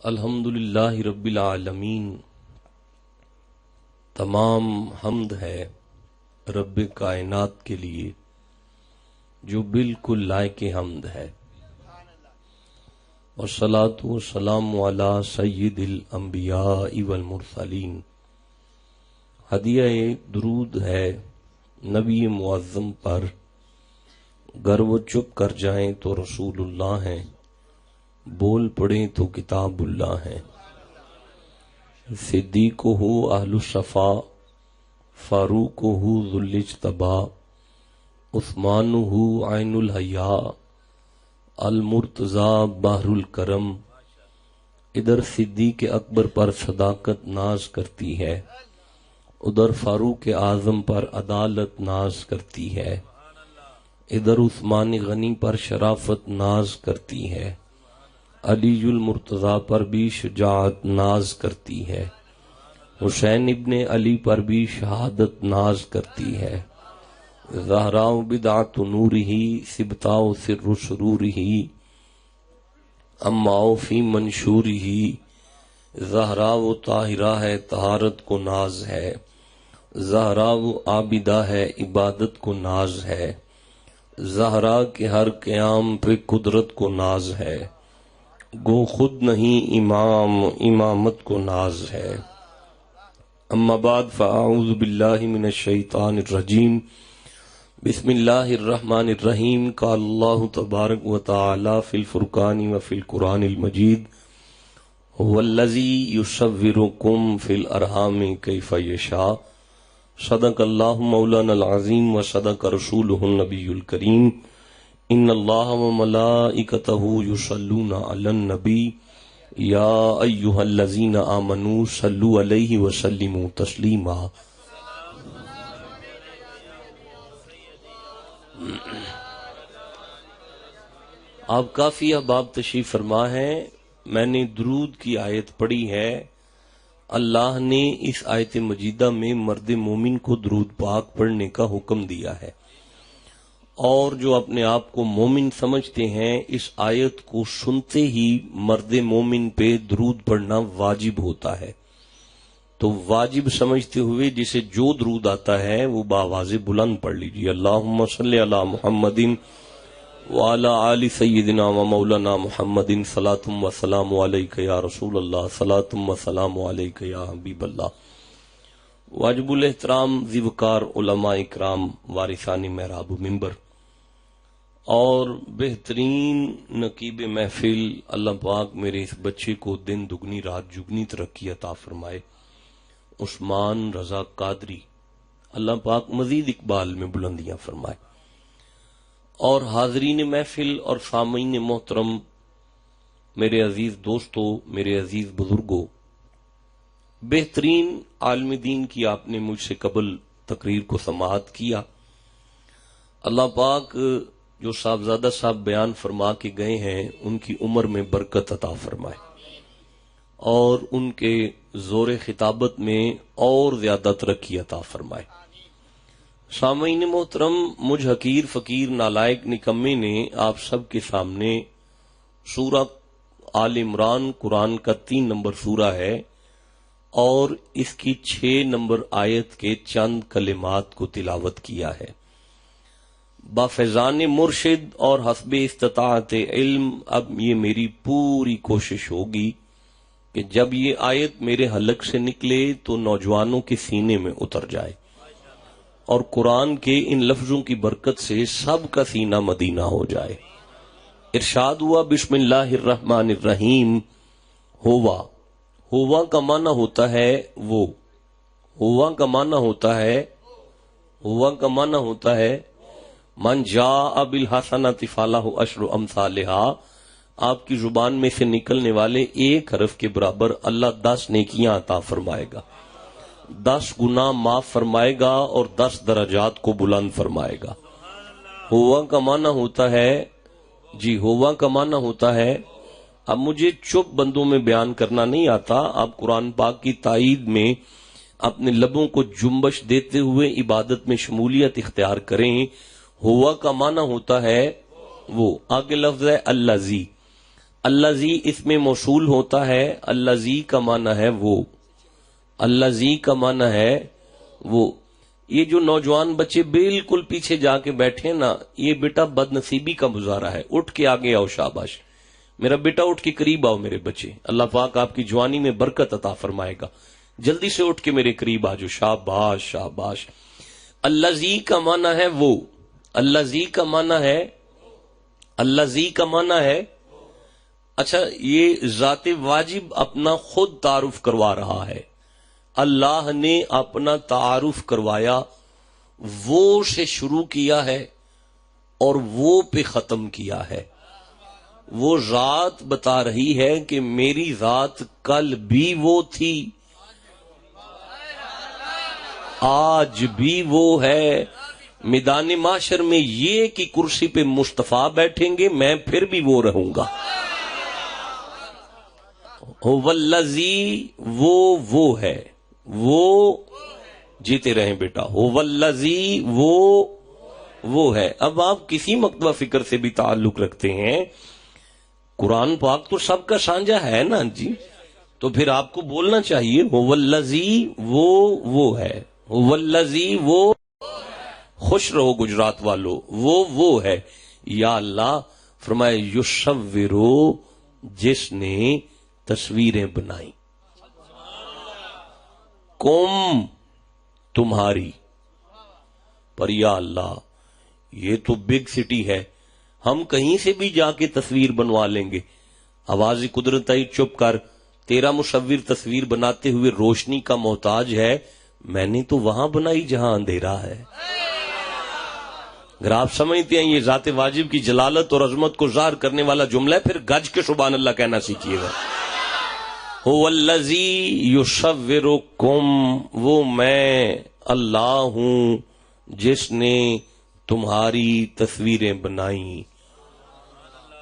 الحمدللہ رب العالمین، تمام حمد ہے رب کائنات کے لیے جو بالکل لائق حمد ہے، والصلاة والسلام علی سید الانبیاء والمرسلین۔ ہدیہ درود ہے نبی معظم پر، گر وہ چپ کر جائیں تو رسول اللہ ہیں، بول پڑیں تو کتاب اللہ ہے۔ صدیق ہو اہل الصفا، فاروق ہو ذو الاجتبا، عثمان ہو عین الحیا، المرتضی بحر الکرم۔ ادھر صدیق اکبر پر صداقت ناز کرتی ہے، ادھر فاروق اعظم پر عدالت ناز کرتی ہے، ادھر عثمان غنی پر شرافت ناز کرتی ہے، علی المرتضی پر بھی شجاعت ناز کرتی ہے، حسین ابن علی پر بھی شہادت ناز کرتی ہے۔ زہراء بدعۃ نورہ، سبطاء سر سرورہ، اماء فی منشورہ۔ زہراء و طاہرہ ہے، طہارت کو ناز ہے، زہراء و عابدہ ہے، عبادت کو ناز ہے، زہراء کے ہر قیام پہ قدرت کو ناز ہے، گو خود نہیں امام امامت کو ناز ہے۔ اما بعد فاعوذ باللہ من الشیطان الرجیم، بسم اللہ الرحمن الرحیم۔ قال اللہ تبارک و تعالی فی الفرقان وفی القرآن المجید، هو الذی یصورکم فی الارحام کیف یشاء۔ صدق اللہ مولانا العظیم و صدق رسولہ النبی الکریم۔ ان اللہ و ملائکتہ یصلون علی النبی یا ایہا الذین آمنوا صلوا علیہ وسلموا تسلیما۔ آپ کافی احباب تشریف فرما ہیں، میں نے درود کی آیت پڑھی ہے۔ اللہ نے اس آیت مجیدہ میں مرد مومن کو درود پاک پڑھنے کا حکم دیا ہے، اور جو اپنے آپ کو مومن سمجھتے ہیں اس آیت کو سنتے ہی مرد مومن پہ درود پڑھنا واجب ہوتا ہے۔ تو واجب سمجھتے ہوئے جسے جو درود آتا ہے وہ بآواز بلند پڑھ لیجیے۔ اللہم صلی علی محمد وعلی آل سیدنا و مولانا محمد، صلاۃ و سلام علیک یا رسول اللہ، صلاۃ و سلام علیک یا حبیب اللہ۔ واجب الاحترام ذی وقار علماء اکرام، وارثان محراب منبر اور بہترین نقیب محفل، اللہ پاک میرے اس بچے کو دن دگنی رات جگنی ترقی عطا فرمائے، عثمان رضا قادری، اللہ پاک مزید اقبال میں بلندیاں فرمائے۔ اور حاضرین محفل اور سامعین محترم، میرے عزیز دوستو، میرے عزیز بزرگوں، بہترین عالم دین کی آپ نے مجھ سے قبل تقریر کو سماعت کیا۔ اللہ پاک جو صاحبزادہ صاحب بیان فرما کے گئے ہیں ان کی عمر میں برکت عطا فرمائے، اور ان کے زور خطابت میں اور زیادہ ترقی عطا فرمائے۔ سامعین محترم، مجھ حقیر فقیر نالائق نکمے نے آپ سب کے سامنے سورہ آل عمران، قرآن کا 3 نمبر سورہ ہے، اور اس کی 6 نمبر آیت کے چند کلمات کو تلاوت کیا ہے۔ بافیضان مرشد اور حسب استطاعت علم اب یہ میری پوری کوشش ہوگی کہ جب یہ آیت میرے حلق سے نکلے تو نوجوانوں کے سینے میں اتر جائے، اور قرآن کے ان لفظوں کی برکت سے سب کا سینہ مدینہ ہو جائے۔ ارشاد ہوا بسم اللہ الرحمن الرحیم۔ ہوا کا معنی ہوتا ہے وہ، ہوا کا معنی ہوتا ہے من جاء بالحسنۃ فلہ عشر امثالہا۔ آپ کی زبان میں سے نکلنے والے ایک حرف کے برابر اللہ 10 نیکیاں عطا فرمائے گا، 10 گناہ معاف فرمائے گا، اور 10 درجات کو بلند فرمائے گا۔ ہوا کا معنی ہوتا ہے، جی ہوا کا معنی ہوتا ہے۔ اب مجھے چپ بندوں میں بیان کرنا نہیں آتا، آپ قرآن پاک کی تائید میں اپنے لبوں کو جنبش دیتے ہوئے عبادت میں شمولیت اختیار کریں۔ ہوا کا معنی ہوتا ہے وہ، آگے لفظ ہے الذی، الذی اس میں موصول ہوتا ہے، الذی کا معنی ہے وہ، الذی کا معنی ہے وہ۔ یہ جو نوجوان بچے بالکل پیچھے جا کے بیٹھے نا، یہ بیٹا بد نصیبی کا مظاہرہ ہے۔ اٹھ کے آگے آؤ، شاباش میرا بیٹا، اٹھ کے قریب آؤ میرے بچے، اللہ پاک آپ کی جوانی میں برکت عطا فرمائے گا، جلدی سے اٹھ کے میرے قریب آ جاؤ، شاباش شاباش۔ الذی کا معنی ہے وہ، الذی کا معنی ہے، الذی کا معنی ہے۔ اچھا، یہ ذات واجب اپنا خود تعارف کروا رہا ہے، اللہ نے اپنا تعارف کروایا، وہ سے شروع کیا ہے اور وہ پہ ختم کیا ہے۔ وہ ذات بتا رہی ہے کہ میری ذات کل بھی وہ تھی، آج بھی وہ ہے۔ میدان محشر میں یہ کہ کرسی پہ مصطفیٰ بیٹھیں گے، میں پھر بھی وہ رہوں گا۔ هو الذی، وہ ہے، وہ جیتے رہیں بیٹا، هو الذی، وہ ہے۔ اب آپ کسی مکتبہ فکر سے بھی تعلق رکھتے ہیں، قرآن پاک تو سب کا سانجا ہے نا جی، تو پھر آپ کو بولنا چاہیے هو الذی، وہ ہے، هو الذی، وہ۔ خوش رہو گجرات والو، وہ ہے۔ یا اللہ فرمائے یصورو، جس نے تصویریں بنائی، کم تمہاری پر۔ یا اللہ یہ تو بگ سٹی ہے، ہم کہیں سے بھی جا کے تصویر بنوا لیں گے۔ آواز قدرت آئی، چپ کر، تیرا مصور تصویر بناتے ہوئے روشنی کا محتاج ہے، میں نے تو وہاں بنائی جہاں اندھیرا ہے۔ اگر آپ سمجھتے ہیں یہ ذات واجب کی جلالت اور عظمت کو ظاہر کرنے والا جملہ ہے، پھر گج کے سبحان اللہ کہنا سیکھیے گا۔ هو الذی یصورکم، وہ میں اللہ ہوں جس نے تمہاری تصویریں بنائی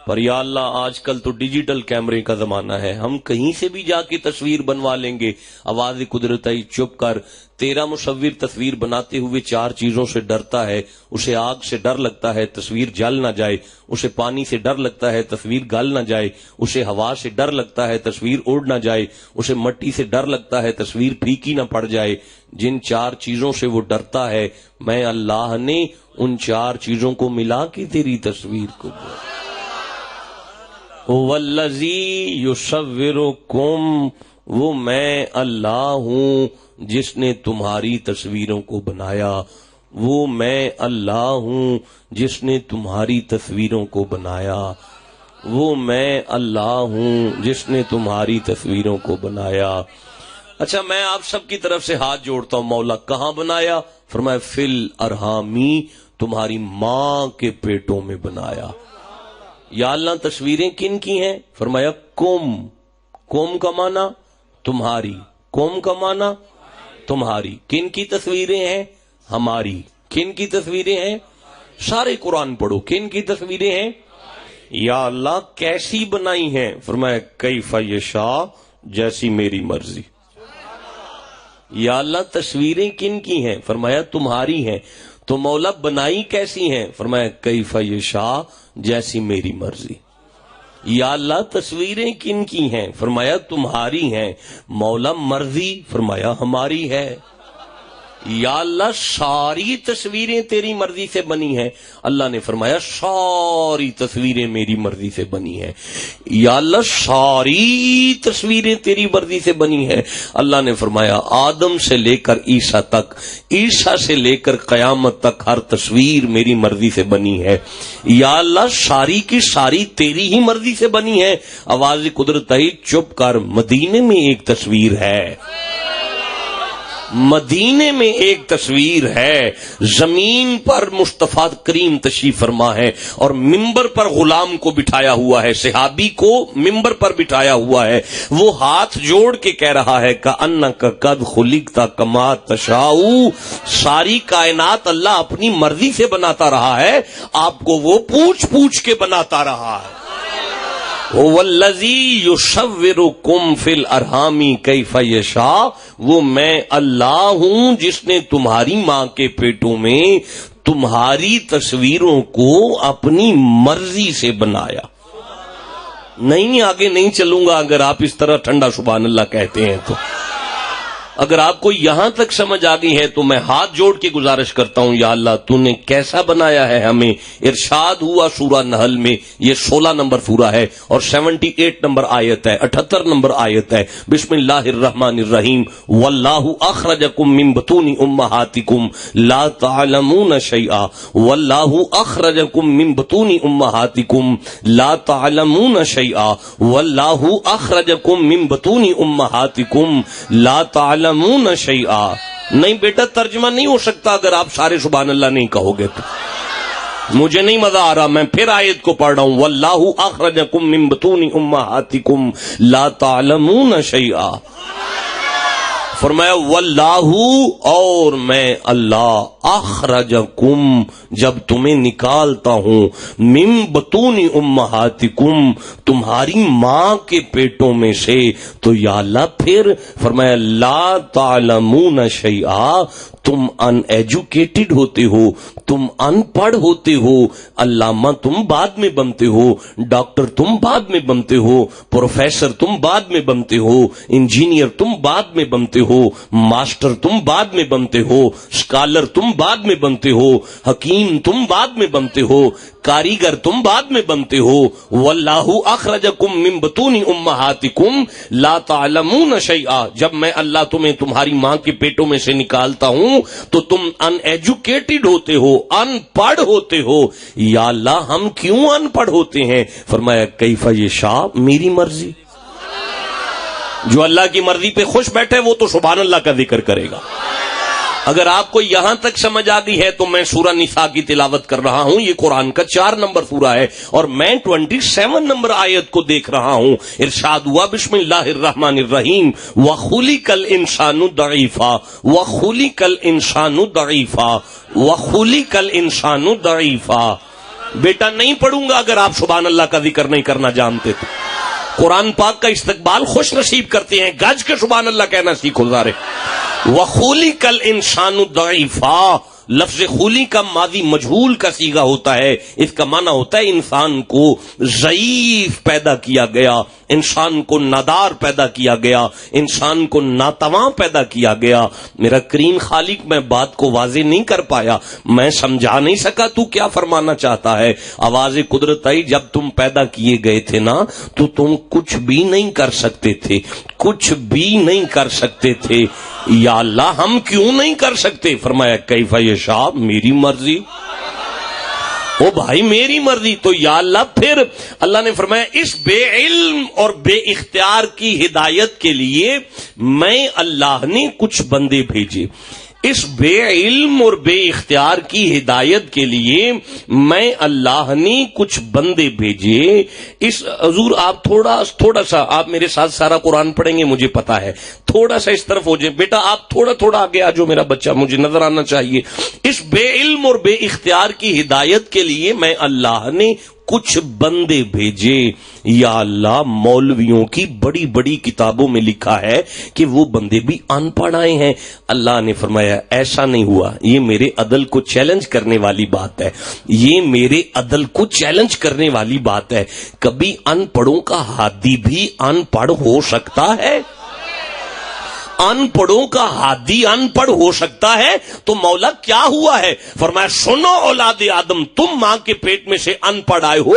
پر۔ یا اللہ آج کل تو ڈیجیٹل کیمرے کا زمانہ ہے، ہم کہیں سے بھی جا کے تصویر بنوا لیں گے۔ آواز قدرت آئی، چپ کر، تیرا مصور تصویر بناتے ہوئے چار چیزوں سے ڈرتا ہے۔ اسے آگ سے ڈر لگتا ہے تصویر جل نہ جائے، اسے پانی سے ڈر لگتا ہے تصویر گل نہ جائے، اسے ہوا سے ڈر لگتا ہے تصویر اڑ نہ جائے، اسے مٹی سے ڈر لگتا ہے تصویر پھیکی نہ پڑ جائے۔ جن چار چیزوں سے وہ ڈرتا ہے، میں اللہ نے ان چار چیزوں کو ملا کے تیری تصویر کو بنا۔ هو الذی یصورکم، وہ میں اللہ ہوں جس نے تمہاری تصویروں کو بنایا، وہ میں اللہ ہوں جس نے تمہاری تصویروں کو بنایا، وہ میں اللہ ہوں جس نے تمہاری تصویروں کو بنایا۔ اچھا، میں آپ سب کی طرف سے ہاتھ جوڑتا ہوں، مولا کہاں بنایا؟ فرمایا فی الارحامی، تمہاری ماں کے پیٹوں میں بنایا۔ یا اللہ تصویریں کن کی ہیں؟ فرمایا کم کا معنی تمہاری، کم کا معنی تمہاری۔ کن کی تصویریں ہیں؟ ہماری۔ کن کی تصویریں ہیں؟ سارے قرآن پڑھو، کن کی تصویریں ہیں؟ یا اللہ کیسی بنائی ہیں؟ فرمایا کیف یشاء، جیسی میری مرضی۔ یا اللہ تصویریں کن کی ہیں؟ فرمایا تمہاری ہیں۔ تو مولا بنائی کیسی ہیں؟ فرمایا کیف یشاء، جیسی میری مرضی۔ یا اللہ تصویریں کن کی ہیں؟ فرمایا تمہاری ہیں۔ مولا مرضی؟ فرمایا ہماری ہے۔ یا اللہ ساری تصویریں تیری مرضی سے بنی ہیں؟ اللہ نے فرمایا ساری تصویریں میری مرضی سے بنی ہیں۔ یا اللہ ساری تصویریں تیری مرضی سے بنی ہیں؟ اللہ نے فرمایا آدم سے لے کر عیسیٰ تک، عیسیٰ سے لے کر قیامت تک ہر تصویر میری مرضی سے بنی ہے۔ یا اللہ ساری کی ساری تیری ہی مرضی سے بنی ہے۔ آواز قدرت آئی، چپ کر، مدینے میں ایک تصویر ہے، مدینے میں ایک تصویر ہے، زمین پر مصطفیٰ کریم تشریف فرما ہے اور ممبر پر غلام کو بٹھایا ہوا ہے، صحابی کو ممبر پر بٹھایا ہوا ہے، وہ ہاتھ جوڑ کے کہہ رہا ہے کأنک قد خلقت کما تشاء، ساری کائنات اللہ اپنی مرضی سے بناتا رہا ہے، آپ کو وہ پوچھ پوچھ کے بناتا رہا ہے۔ هو الذی یصورکم فی الارحام کیف یشاء، وہ میں اللہ ہوں جس نے تمہاری ماں کے پیٹوں میں تمہاری تصویروں کو اپنی مرضی سے بنایا۔ نہیں آگے نہیں چلوں گا اگر آپ اس طرح ٹھنڈا سبحان اللہ کہتے ہیں تو. اگر آپ کو یہاں تک سمجھ آ گئی ہے تو میں ہاتھ جوڑ کے گزارش کرتا ہوں یا اللہ تو نے کیسا بنایا ہے ہمیں. ارشاد ہوا سورہ نحل میں، یہ 16 نمبر سورہ ہے اور 78 نمبر آیت ہے، 78 نمبر آیت ہے. بسم اللہ الرحمن الرحیم. واللہ اخرجکم من بطون امہاتکم لا تعلمون شیئا. واللہ اخرجکم من بطون امہاتکم لا تعلمون شیئا. واللہ اخرجکم من بطون امہاتکم لا تعلمون شیئا. نہیں بیٹا ترجمہ نہیں ہو سکتا اگر آپ سارے سبحان اللہ نہیں کہو گے تو. مجھے نہیں مزہ آ رہا، میں پھر آیت کو پڑھ رہا ہوں. واللہ اخرجکم من بطون امہاتکم لا تعلمون شیئا. فرمایا واللہ، اور میں اللہ، اخرجکم، جب تمہیں نکالتا ہوں، من بطون امہاتکم، تمہاری ماں کے پیٹوں میں سے، تو یا اللہ پھر فرمایا لا تعلمون شیئا، تم ان ایجوکیٹڈ ہوتے ہو، تم ان پڑھ ہوتے ہو. علامہ تم بعد میں بنتے ہو، ڈاکٹر تم بعد میں بنتے ہو، پروفیسر تم بعد میں بنتے ہو، انجینئر تم بعد میں بنتے ہو، ماسٹر تم بعد میں بنتے ہو، اسکالر تم بعد میں بنتے ہو، حکیم تم بعد میں بنتے ہو، کاریگر تم بعد میں بنتے ہو. واللہ اخرجکم من بطون امہاتکم لا تعلمون شیئا. جب میں اللہ تمہیں تمہاری ماں کے پیٹوں میں سے نکالتا ہوں تو تم ان ایجوکیٹڈ ہوتے ہو، ان پڑھ ہوتے ہو. یا اللہ ہم کیوں ان پڑھ ہوتے ہیں؟ فرمایا کیف یشاء، میری مرضی. جو اللہ کی مرضی پہ خوش بیٹھے وہ تو سبحان اللہ کا ذکر کرے گا. اگر آپ کو یہاں تک سمجھ آ گئی ہے تو میں سورہ نساء کی تلاوت کر رہا ہوں. یہ قرآن کا 4 نمبر سورہ ہے اور میں 27 نمبر آیت کو دیکھ رہا ہوں. ارشاد ہوا بسم اللہ الرحمن الرحیم. وَخُلِقَ الْإِنسَانُ ضَعِيفًا وَخُلِقَ الْإِنسَانُ ضَعِيفًا وَخُلِقَ الْإِنسَانُ ضَعِيفًا. بیٹا نہیں پڑھوں گا اگر آپ سبحان اللہ کا ذکر نہیں کرنا جانتے تو. قرآن پاک کا استقبال خوش نصیب کرتے ہیں، گج کے سبحان اللہ کہنا سیکھو ذرا. وَخُلِقَ الْإِنسَانُ ضَعِيفًا. لفظ خلی کا ماضی مجہول کا صیغہ ہوتا ہے. اس کا معنی ہوتا ہے انسان کو ضعیف پیدا کیا گیا، انسان کو نادار پیدا کیا گیا، انسان کو ناتواں پیدا کیا گیا. میرا کریم خالق میں بات کو واضح نہیں کر پایا، میں سمجھا نہیں سکا تو کیا فرمانا چاہتا ہے. آواز قدرت آئی، جب تم پیدا کیے گئے تھے نا تو تم کچھ بھی نہیں کر سکتے تھے، کچھ بھی نہیں کر سکتے تھے. یا اللہ ہم کیوں نہیں کر سکتے؟ فرمایا کیف یشاء، میری مرضی. او بھائی میری مرضی. تو یا اللہ پھر اللہ نے فرمایا اس بے علم اور بے اختیار کی ہدایت کے لیے میں اللہ نے کچھ بندے بھیجے. اس بے علم اور بے اختیار کی ہدایت کے لیے میں اللہ نے کچھ بندے بھیجے. اس حضور آپ تھوڑا سا آپ میرے ساتھ سارا قرآن پڑھیں گے، مجھے پتا ہے. تھوڑا سا اس طرف ہو جائے بیٹا، آپ تھوڑا آگے آ جو، میرا بچہ مجھے نظر آنا چاہیے. اس بے علم اور بے اختیار کی ہدایت کے لیے میں اللہ نے کچھ بندے بھیجے. یا اللہ مولویوں کی بڑی بڑی کتابوں میں لکھا ہے کہ وہ بندے بھی ان پڑھ آئے ہیں. اللہ نے فرمایا ایسا نہیں ہوا. یہ میرے عدل کو چیلنج کرنے والی بات ہے، یہ میرے عدل کو چیلنج کرنے والی بات ہے. کبھی ان پڑھوں کا ہادی بھی ان پڑھ ہو سکتا ہے؟ ان پڑھوں کا ہادی ان پڑھ ہو سکتا ہے؟ تو مولا کیا ہوا ہے؟ فرمایا سنو اولاد آدم، تم ماں کے پیٹ میں سے ان پڑھ آئے ہو،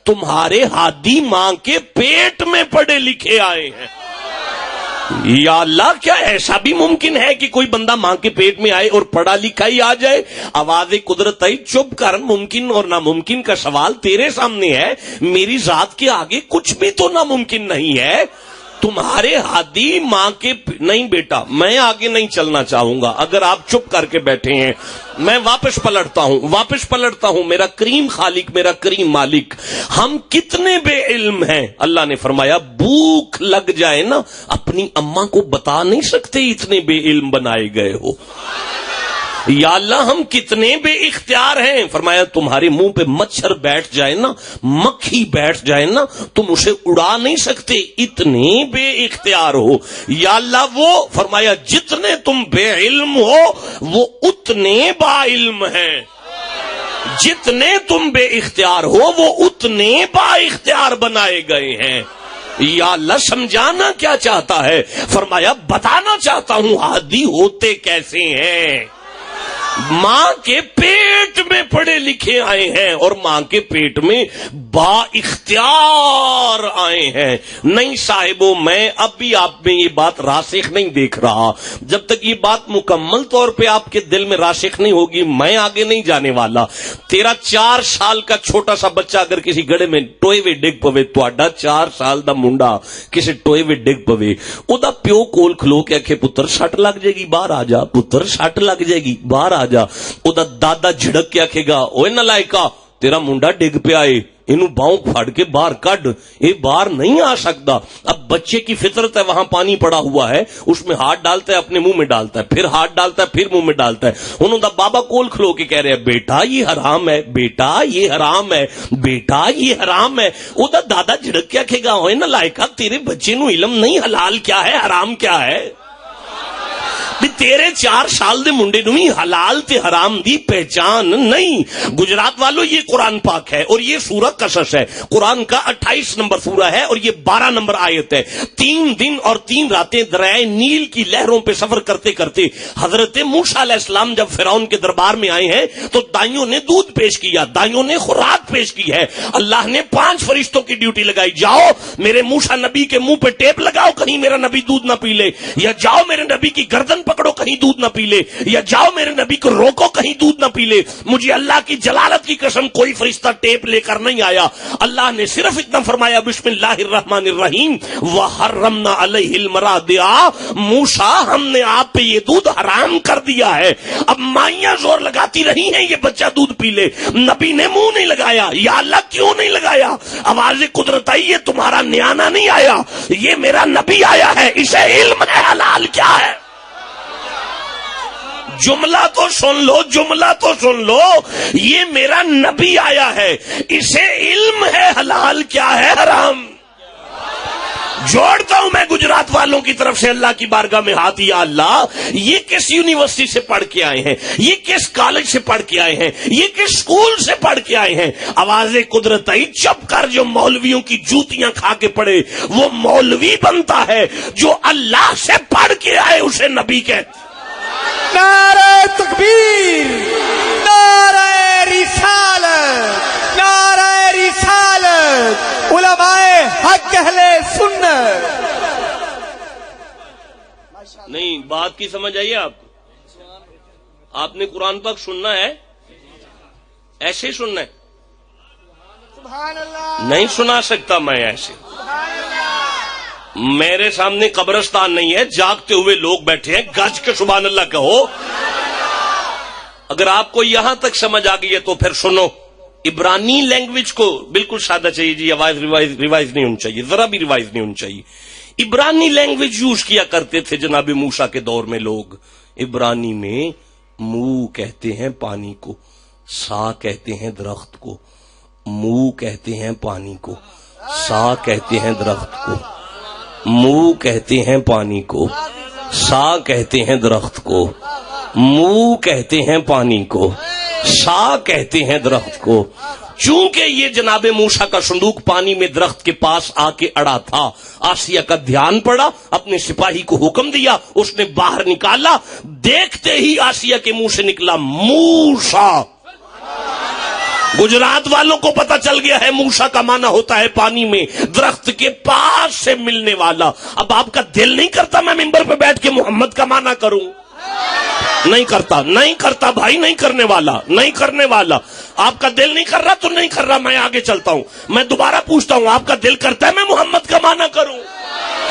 تمہارے ہادی ماں کے پیٹ میں پڑھے لکھے آئے ہیں. یا اللہ کیا ایسا بھی ممکن ہے کہ کوئی بندہ ماں کے پیٹ میں آئے اور پڑھا لکھا ہی آ جائے؟ آواز قدرت آئی، چپ کر، ممکن اور ناممکن کا سوال تیرے سامنے ہے، میری ذات کے آگے کچھ بھی تو ناممکن نہیں ہے. تمہارے ہادی ماں کے نہیں بیٹا میں آگے نہیں چلنا چاہوں گا اگر آپ چپ کر کے بیٹھے ہیں. میں واپس پلٹتا ہوں. میرا کریم خالق، میرا کریم مالک، ہم کتنے بے علم ہیں. اللہ نے فرمایا بھوک لگ جائے نا اپنی اماں کو بتا نہیں سکتے، اتنے بے علم بنائے گئے ہو. یا اللہ ہم کتنے بے اختیار ہیں. فرمایا تمہارے منہ پہ مچھر بیٹھ جائے نا، مکھی بیٹھ جائے نا، تم اسے اڑا نہیں سکتے، اتنے بے اختیار ہو. یا اللہ وہ فرمایا جتنے تم بے علم ہو وہ اتنے با علم ہیں. جتنے تم بے اختیار ہو وہ اتنے با اختیار بنائے گئے ہیں. یا اللہ سمجھانا کیا چاہتا ہے؟ فرمایا بتانا چاہتا ہوں ہادی ہوتے کیسے ہیں. ماں کے پیٹ میں پڑھے لکھے آئے ہیں اور ماں کے پیٹ میں با اختیار آئے ہیں. نہیں صاحبوں، میں اب بھی آپ میں یہ بات راسخ نہیں دیکھ رہا. جب تک یہ بات مکمل طور پہ آپ کے دل میں راسخ نہیں ہوگی میں آگے نہیں جانے والا. تیرا 4 سال کا چھوٹا سا بچہ اگر کسی گڑے میں ٹوئے وے ڈگ پوے، تہاڈا 4 سال دا منڈا کسی ٹوئے وے ڈگ پوے، ادا پیو کول کھلو کے آکھے پتر سٹ لگ جائے گی باہر آ جا، پتر سٹ لگ جائے گی باہر آ جا، ادا دادا جھڑک کے آکھے گا اوے نالائکا تیرا منڈا ڈگ پیا ہے، انہوں باؤں پھاڑ کے باہر کڈ، یہ باہر نہیں آ سکتا. اب بچے کی فطرت ہے، وہاں پانی پڑا ہوا ہے، اس میں ہاتھ ڈالتا ہے، اپنے منہ میں ڈالتا ہے، پھر ہاتھ ڈالتا ہے، پھر منہ میں ڈالتا ہے. انہوں دا بابا کول کھلو کے کہہ رہے ہیں بیٹا یہ حرام ہے، بیٹا یہ حرام ہے، بیٹا یہ حرام ہے. وہ دادا جھڑک کے کہے گا اوے نالائکا تیرے بچے نو علم نہیں حلال کیا ہے حرام کیا ہے. تیرے 4 سال دے منڈے نو ہی حلال تے حرام دی پہچان نہیں. گجرات والو یہ قرآن پاک ہے اور یہ سورہ قصص ہے، قرآن کا 28 نمبر سورہ ہے اور یہ 12 نمبر آیت ہے. 3 دن اور 3 راتیں دریائے نیل کی لہروں پہ سفر کرتے کرتے حضرت موسیٰ علیہ السلام جب فرعون کے دربار میں آئے ہیں تو دائیوں نے دودھ پیش کیا، دائیوں نے خوراک پیش کی ہے. اللہ نے 5 فرشتوں کی ڈیوٹی لگائی، جاؤ میرے موسیٰ نبی کے منہ پہ ٹیپ لگاؤ کہیں میرا نبی دودھ نہ پی لے، یا جاؤ میرے نبی کی گردن پکڑو کہیں دودھ نہ پی لے، یا جاؤ میرے نبی کو روکو کہیں دودھ نہ پی لے. مجھے اللہ کی جلالت کی قسم کوئی فرشتہ ٹیپ لے کر نہیں آیا. اللہ نے صرف اتنا فرمایا بسم اللہ الرحمن الرحیم وحرمنا علیہ المراضع، موسیٰ ہم نے آپ پہ یہ دودھ حرام کر دیا ہے. اب مائیاں زور لگاتی رہی ہیں یہ بچہ دودھ پی لے، نبی نے منہ نہیں لگایا. یا اللہ کیوں نہیں لگایا؟ آواز قدرت آئی یہ تمہارا نیانا نہیں آیا، یہ میرا نبی آیا ہے، اسے علم ہے حلال کیا ہے. جملہ تو سن لو، جملہ تو سن لو، یہ میرا نبی آیا ہے، اسے علم ہے حلال کیا ہے حرام. جوڑتا ہوں میں گجرات والوں کی طرف سے اللہ کی بارگاہ میں ہاتھ، یا اللہ یہ کس یونیورسٹی سے پڑھ کے آئے ہیں، یہ کس کالج سے پڑھ کے آئے ہیں، یہ کس سکول سے پڑھ کے آئے ہیں. آواز قدرت آئی چپ کر، جو مولویوں کی جوتیاں کھا کے پڑھے وہ مولوی بنتا ہے، جو اللہ سے پڑھ کے آئے اسے نبی کہتے. نعرہ تکبیر، نعرہ رسالت، نعرہ رسالت، علماء حق اہل سنت. نہیں بات کی سمجھ آئیے آپ کو؟ آپ نے قرآن پاک سننا ہے، ایسے سننا ہے، سبحان اللہ. نہیں سنا سکتا میں ایسے. میرے سامنے قبرستان نہیں ہے، جاگتے ہوئے لوگ بیٹھے ہیں، گج کے سبحان اللہ کہو. اگر آپ کو یہاں تک سمجھ آ گئی ہے تو پھر سنو. عبرانی لینگویج کو بالکل سادہ چاہیے جی، آواز ریوائز نہیں ہونی چاہیے، ذرا بھی ریوائز نہیں ہونی چاہیے. عبرانی لینگویج یوز کیا کرتے تھے جناب موسیٰ کے دور میں لوگ. عبرانی میں منہ کہتے ہیں پانی کو، سا کہتے ہیں درخت کو، منہ کہتے ہیں پانی کو، سا کہتے ہیں درخت کو، منہ کہتے ہیں پانی کو، سا کہتے ہیں درخت کو، منہ کہتے ہیں پانی کو، سا کہتے ہیں درخت کو. چونکہ یہ جناب موسیٰ کا صندوق پانی میں درخت کے پاس آ کے اڑا تھا، آسیہ کا دھیان پڑا، اپنے سپاہی کو حکم دیا، اس نے باہر نکالا، دیکھتے ہی آسیہ کے منہ سے نکلا موسیٰ. گجرات والوں کو پتا چل گیا ہے موسیٰ کا معنی ہوتا ہے پانی میں درخت کے پاس سے ملنے والا. اب آپ کا دل نہیں کرتا میں ممبر پہ بیٹھ کے محمد کا معنی کروں؟ نہیں کرتا، نہیں کرتا بھائی، نہیں کرنے والا، نہیں کرنے والا. آپ کا دل نہیں کر رہا تو نہیں کر رہا، میں آگے چلتا ہوں. میں دوبارہ پوچھتا ہوں، آپ کا دل کرتا ہے میں محمد کا معنی کروں؟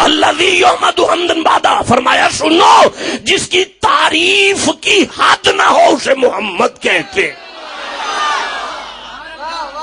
الذی یحمد حمدا بعدا، فرمایا سنو جس کی تعریف کی حد نہ ہو اسے محمد کہتے.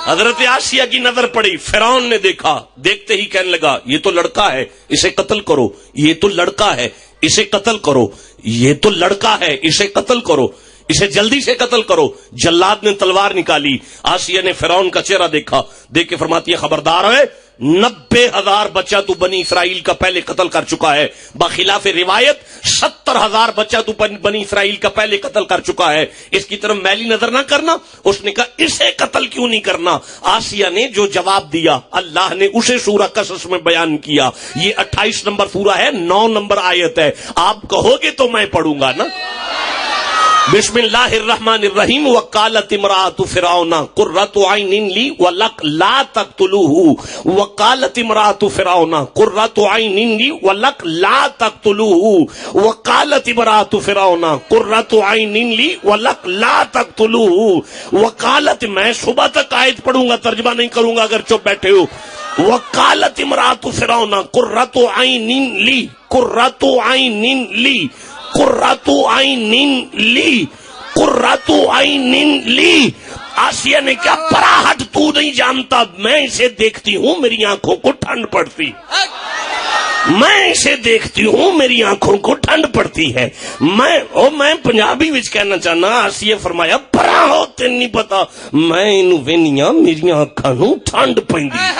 حضرت آسیہ کی نظر پڑی، فرعون نے دیکھا، دیکھتے ہی کہنے لگا یہ تو لڑکا ہے، اسے قتل کرو، یہ تو لڑکا ہے، اسے قتل کرو، یہ تو لڑکا ہے، اسے قتل کرو، اسے جلدی سے قتل کرو. جلاد نے تلوار نکالی، آسیہ نے فرعون کا چہرہ دیکھا، دیکھ کے فرماتی ہے خبردار ہے 90,000 بچہ تو بنی اسرائیل کا پہلے قتل کر چکا ہے. بخلاف روایت 70,000 بچہ تو بنی اسرائیل کا پہلے قتل کر چکا ہے. اس کی طرف میلی نظر نہ کرنا. اس نے کہا اسے قتل کیوں نہیں کرنا؟ آسیہ نے جو جواب دیا اللہ نے اسے سورہ قصص میں بیان کیا. یہ 28 نمبر سورہ ہے، 9 نمبر آیت ہے. آپ کہو گے تو میں پڑھوں گا نا. بسم اللہ الرحمن الرحیم. وقالت امرأۃ فرعون قرۃ عین لی ولک لا تقتلوه. وقالت امرأۃ فرعون قرۃ عین لی ولک لا تقتلوه. وقالت امرأۃ فرعون قرۃ عین لی ولک لا تقتلوه. وقالت، میں صبح تک آیت پڑھوں گا، ترجمہ نہیں کروں گا اگر چپ بیٹھے ہو. وقالت امرأۃ فرعون قرۃ عین لی، قرۃ عین لی، قرۃ عین لی، قرۃ عین لی. آسیہ نے کیا پراہٹ تو نہیں جانتا، میں اسے دیکھتی ہوں میری آنکھوں کو ٹھنڈ پڑتی، میں اسے دیکھتی ہوں میری آنکھوں کو ٹھنڈ پڑتی ہے. میں پنجابی وچ کہنا چاہنا، آسیہ فرمایا پرا ہو تین نہیں پتا، میں انہوں وینیاں میری آنکھاں نوں ٹھنڈ پیندی،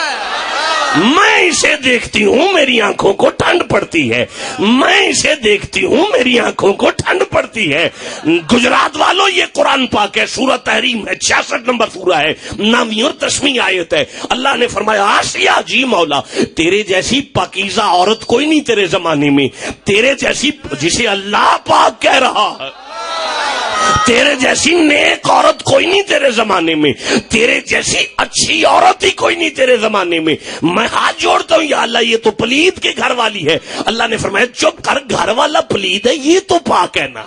میں اسے دیکھتی ہوں میری آنکھوں کو ٹھنڈ پڑتی ہے، میں اسے دیکھتی ہوں میری آنکھوں کو ٹھنڈ پڑتی ہے. گجرات والوں یہ قرآن پاک ہے، سورہ تحریم ہے، 66 نمبر سورہ ہے، 9ویں اور 10ویں آیت ہے. اللہ نے فرمایا آسیہ جی مولا تیرے جیسی پاکیزہ عورت کوئی نہیں تیرے زمانے میں، تیرے جیسی جسے اللہ پاک کہہ رہا ہے، تیرے جیسی نیک عورت کوئی نہیں تیرے زمانے میں، تیرے جیسی اچھی عورت ہی کوئی نہیں تیرے زمانے میں. میں ہاتھ جوڑتا ہوں یا اللہ یہ تو پلید کے گھر والی ہے. اللہ نے فرمایا چپ کر، گھر والا پلید ہے یہ تو پاک ہے نا،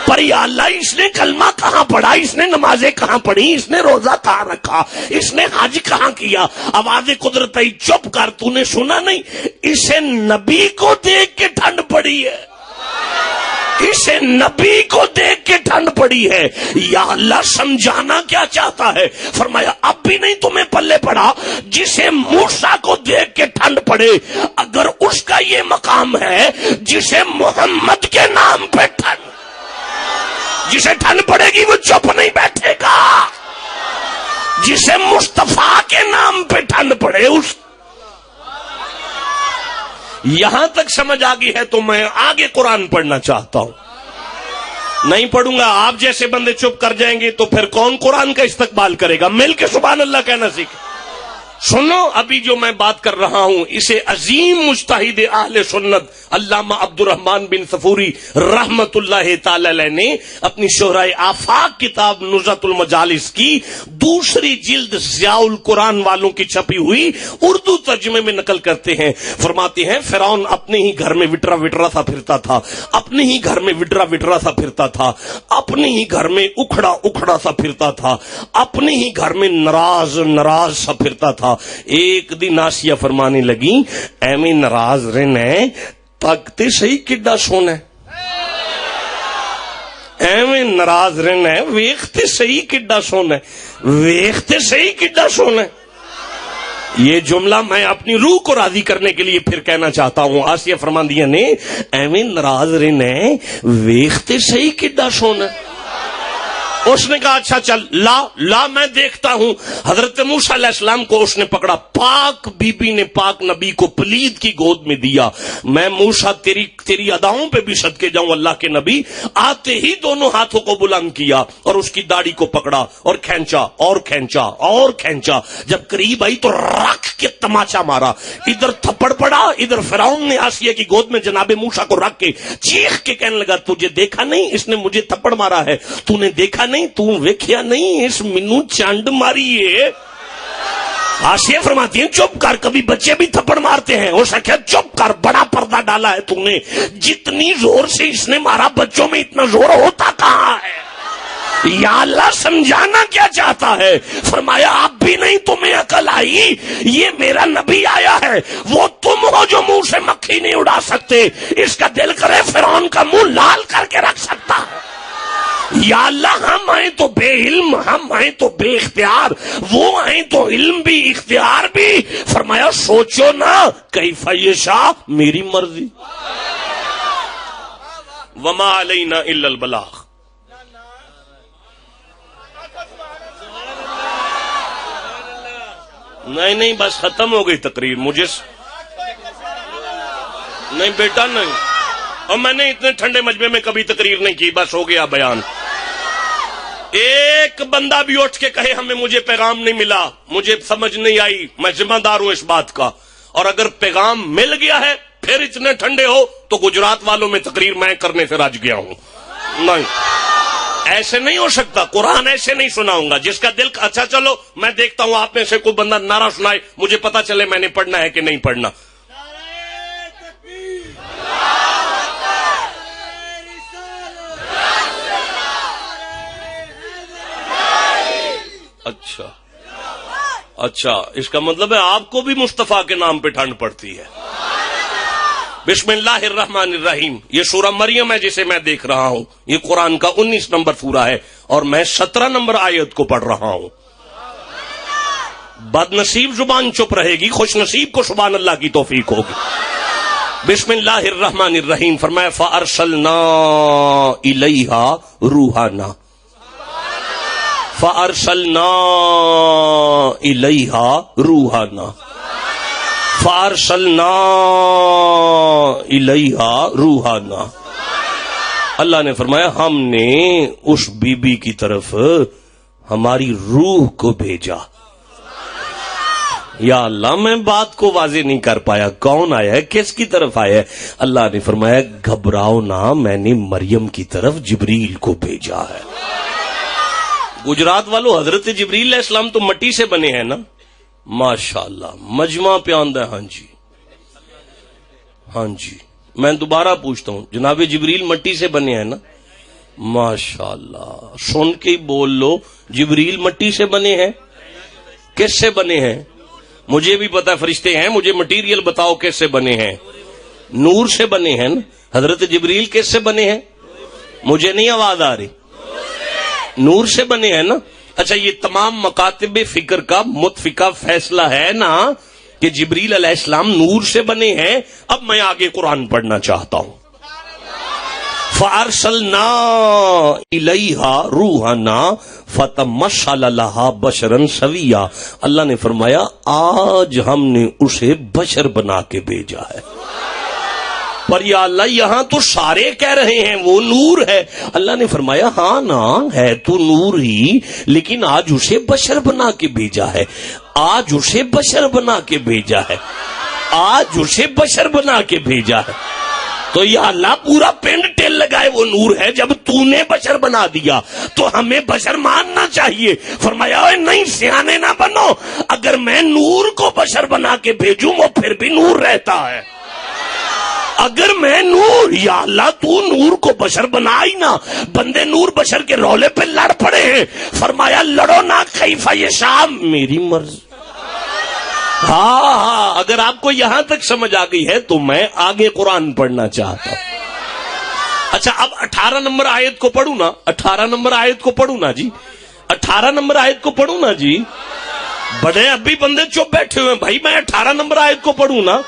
پر یا اللہ اس نے کلمہ کہاں پڑھا، اس نے نمازیں کہاں پڑھی، اس نے روزہ کہاں رکھا، اس نے حج کہاں کیا. آواز قدرت آئی چپ کر، تو نے سنا نہیں، اسے نبی کو دیکھ کے ٹھنڈ پڑی ہے، اسے نبی کو دیکھ کے ٹھنڈ پڑی ہے. یا اللہ سمجھانا کیا چاہتا ہے؟ فرمایا اب بھی نہیں تمہیں پلے پڑا، جسے موسیٰ کو دیکھ کے ٹھنڈ پڑے اگر اس کا یہ مقام ہے، جسے محمد کے نام پہ ٹھنڈ، جسے ٹھنڈ پڑے گی وہ چپ نہیں بیٹھے گا. جسے مصطفیٰ کے نام پہ ٹھنڈ پڑے اس. یہاں تک سمجھ آگئی ہے تو میں آگے قرآن پڑھنا چاہتا ہوں. نہیں پڑھوں گا، آپ جیسے بندے چپ کر جائیں گے تو پھر کون قرآن کا استقبال کرے گا؟ مل کے سبحان اللہ کہنا سیکھیں. سنو ابھی جو میں بات کر رہا ہوں اسے عظیم مجتہد اہل سنت علامہ عبد الرحمن بن صفوری رحمت اللہ تعالی علیہ نے اپنی شہرائے آفاق کتاب نزہۃ المجالس کی دوسری جلد ضیاء القرآن والوں کی چھپی ہوئی اردو ترجمے میں نقل کرتے ہیں. فرماتے ہیں فرعون اپنے ہی گھر میں وٹرا وٹرا سا پھرتا تھا، اپنے ہی گھر میں وٹرا وٹرا سا پھرتا تھا، اپنے ہی گھر میں اکھڑا اکھڑا سا پھرتا تھا، اپنے ہی گھر میں ناراض ناراض سا پھرتا تھا. ایک دن آسیہ فرمانے لگی ایویں ناراض رہنا ہے، تکتے صحیح کڈا سونا ہے، ایویں ناراض رہنا ہے، ویکھتے صحیح کڈا سونا ہے، ویکھتے صحیح کڈا سونا ہے. یہ جملہ میں اپنی روح کو راضی کرنے کے لیے پھر کہنا چاہتا ہوں. آسیہ فرماندیاں نے ایویں ناراض رہنا ہے، ویکھتے صحیح کڈا سونا ہے. اس نے کہا اچھا چل لا میں دیکھتا ہوں. حضرت موسیٰ علیہ السلام کو اس نے پکڑا، پاک بی بی نے پاک نبی کو پلید کی گود میں دیا. میں موسیٰ تیری اداؤں پہ بھی صدقے جاؤں اللہ کے نبی. آتے ہی دونوں ہاتھوں کو بلند کیا اور اس کی داڑھی کو پکڑا اور کھینچا اور کھینچا اور کھینچا. جب قریب آئی تو رکھ کے تماچا مارا، ادھر تھپڑ پڑا، ادھر فرعون نے آسیہ کی گود میں جناب موسیٰ کو رکھ کے چیخ کے کہنے لگا تجھے دیکھا نہیں اس نے مجھے تھپڑ مارا ہے، تو نے دیکھا نہیں، تو ویکھیا نہیں اس مینوں چانڈ ماری ہے. آسیہ فرماتی ہیں چپ کر، کبھی بچے بھی تھپڑ مارتے ہیں. اس نے کہا چپ کر، بڑا پردہ ڈالا ہے تو نے، جتنی زور سے اس نے مارا بچوں میں اتنا زور ہوتا کہاں ہے. یا اللہ سمجھانا کیا چاہتا ہے؟ فرمایا اب بھی نہیں تمہیں عقل آئی، یہ میرا نبی آیا ہے، وہ تم ہو جو منہ سے مکھی نہیں اڑا سکتے. اس کا دل کرے فرعون کا منہ لال کر کے رکھ سکتا ہے. یا اللہ ہم آئیں تو بے علم، ہم آئیں تو بے اختیار، وہ آئیں تو علم بھی اختیار بھی. فرمایا سوچو نا کیف یشاء، میری مرضی، وما علینا الا البلاغ. نہیں بس ختم ہو گئی تقریر. مجھے نہیں بیٹا نہیں، اور میں نے اتنے ٹھنڈے مجمع میں کبھی تقریر نہیں کی. بس ہو گیا بیان. ایک بندہ بھی اٹھ کے کہے مجھے پیغام نہیں ملا، مجھے سمجھ نہیں آئی، میں ذمہ دار ہوں اس بات کا. اور اگر پیغام مل گیا ہے پھر اتنے ٹھنڈے ہو تو گجرات والوں میں تقریر میں کرنے سے رج گیا ہوں. نہیں، ایسے نہیں ہو سکتا. قرآن ایسے نہیں سناؤں گا. جس کا دل اچھا چلو میں دیکھتا ہوں آپ میں سے کوئی بندہ نعرہ سنائے، مجھے پتا چلے میں نے پڑھنا ہے کہ نہیں پڑھنا. اچھا اس کا مطلب ہے آپ کو بھی مصطفیٰ کے نام پہ ٹھنڈ پڑتی ہے. بسم اللہ الرحمن الرحیم. یہ سورہ مریم ہے جسے میں دیکھ رہا ہوں. یہ قرآن کا 19 نمبر سورہ ہے اور میں 17 نمبر آیت کو پڑھ رہا ہوں. بد نصیب زبان چپ رہے گی، خوش نصیب کو سبحان اللہ کی توفیق ہوگی. بسم اللہ الرحمن الرحیم. فرمایا فَأَرْسَلْنَا إِلَيْهَا رُوحَنَا فَأَرْسَلْنَا إِلَيْهَا رُوحَنَا فَأَرْسَلْنَا إِلَيْهَا رُوحَنَا. اللہ نے فرمایا ہم نے اس بی بی کی طرف ہماری روح کو بھیجا. یا اللہ میں بات کو واضح نہیں کر پایا. کون آیا ہے، کس کی طرف آیا ہے؟ اللہ نے فرمایا گھبراؤ نہ، میں نے مریم کی طرف جبریل کو بھیجا ہے. گجرات والوں حضرت جبریل علیہ السلام تو مٹی سے بنے ہیں نا. ماشاءاللہ مجمع پہ آندہ ہے. ہاں جی میں دوبارہ پوچھتا ہوں، جناب جبریل مٹی سے بنے ہیں نا؟ ماشاءاللہ سن کے ہی بول لو. جبریل مٹی سے بنے ہیں. کس سے بنے ہیں؟ مجھے بھی پتا فرشتے ہیں، مجھے مٹیریل بتاؤ کس سے بنے ہیں. نور سے بنے ہیں نا. حضرت جبریل کس سے بنے ہیں؟ مجھے نہیں آواز آ رہی. نور سے بنے ہیں نا. اچھا یہ تمام مکاتب فکر کا متفقہ فیصلہ ہے نا کہ جبریل علیہ السلام نور سے بنے ہیں. اب میں آگے قرآن پڑھنا چاہتا ہوں. فَأَرْسَلْنَا إِلَيْهَا رُوحَنَا فَتَمَثَّلَ لَهَا بَشَرًا سَوِيًّا. اللہ نے فرمایا آج ہم نے اسے بشر بنا کے بھیجا ہے. پر یا اللہ یہاں تو سارے کہہ رہے ہیں وہ نور ہے. اللہ نے فرمایا ہاں نا ہے تو نور ہی، لیکن آج اسے بشر بنا کے بھیجا ہے. آج اسے بشر بنا کے بھیجا ہے. آج اسے بشر بنا کے بھیجا ہے. تو یا اللہ پورا پنڈ ٹیل لگائے وہ نور ہے. جب تو نے بشر بنا دیا تو ہمیں بشر ماننا چاہیے. فرمایا نہیں سیانے نہ بنو، اگر میں نور کو بشر بنا کے بھیجوں وہ پھر بھی نور رہتا ہے. اگر میں نور، یا اللہ تو نور کو بشر بنا ہی نہ. بندے نور بشر کے رولے پہ لڑ پڑے ہیں. فرمایا لڑو نہ کیف یشاء، میری مرضی. ہاں اگر آپ کو یہاں تک سمجھ آ گئی ہے تو میں آگے قرآن پڑھنا چاہتا ہوں. اچھا اب 18 نمبر آیت کو پڑھوں نا. 18 نمبر آیت کو پڑھوں نا جی. 18 نمبر آیت کو پڑھوں نا جی. بڑے اب بھی بندے چپ بیٹھے ہوئے ہیں بھائی. میں 18 نمبر آیت کو پڑھوں نا،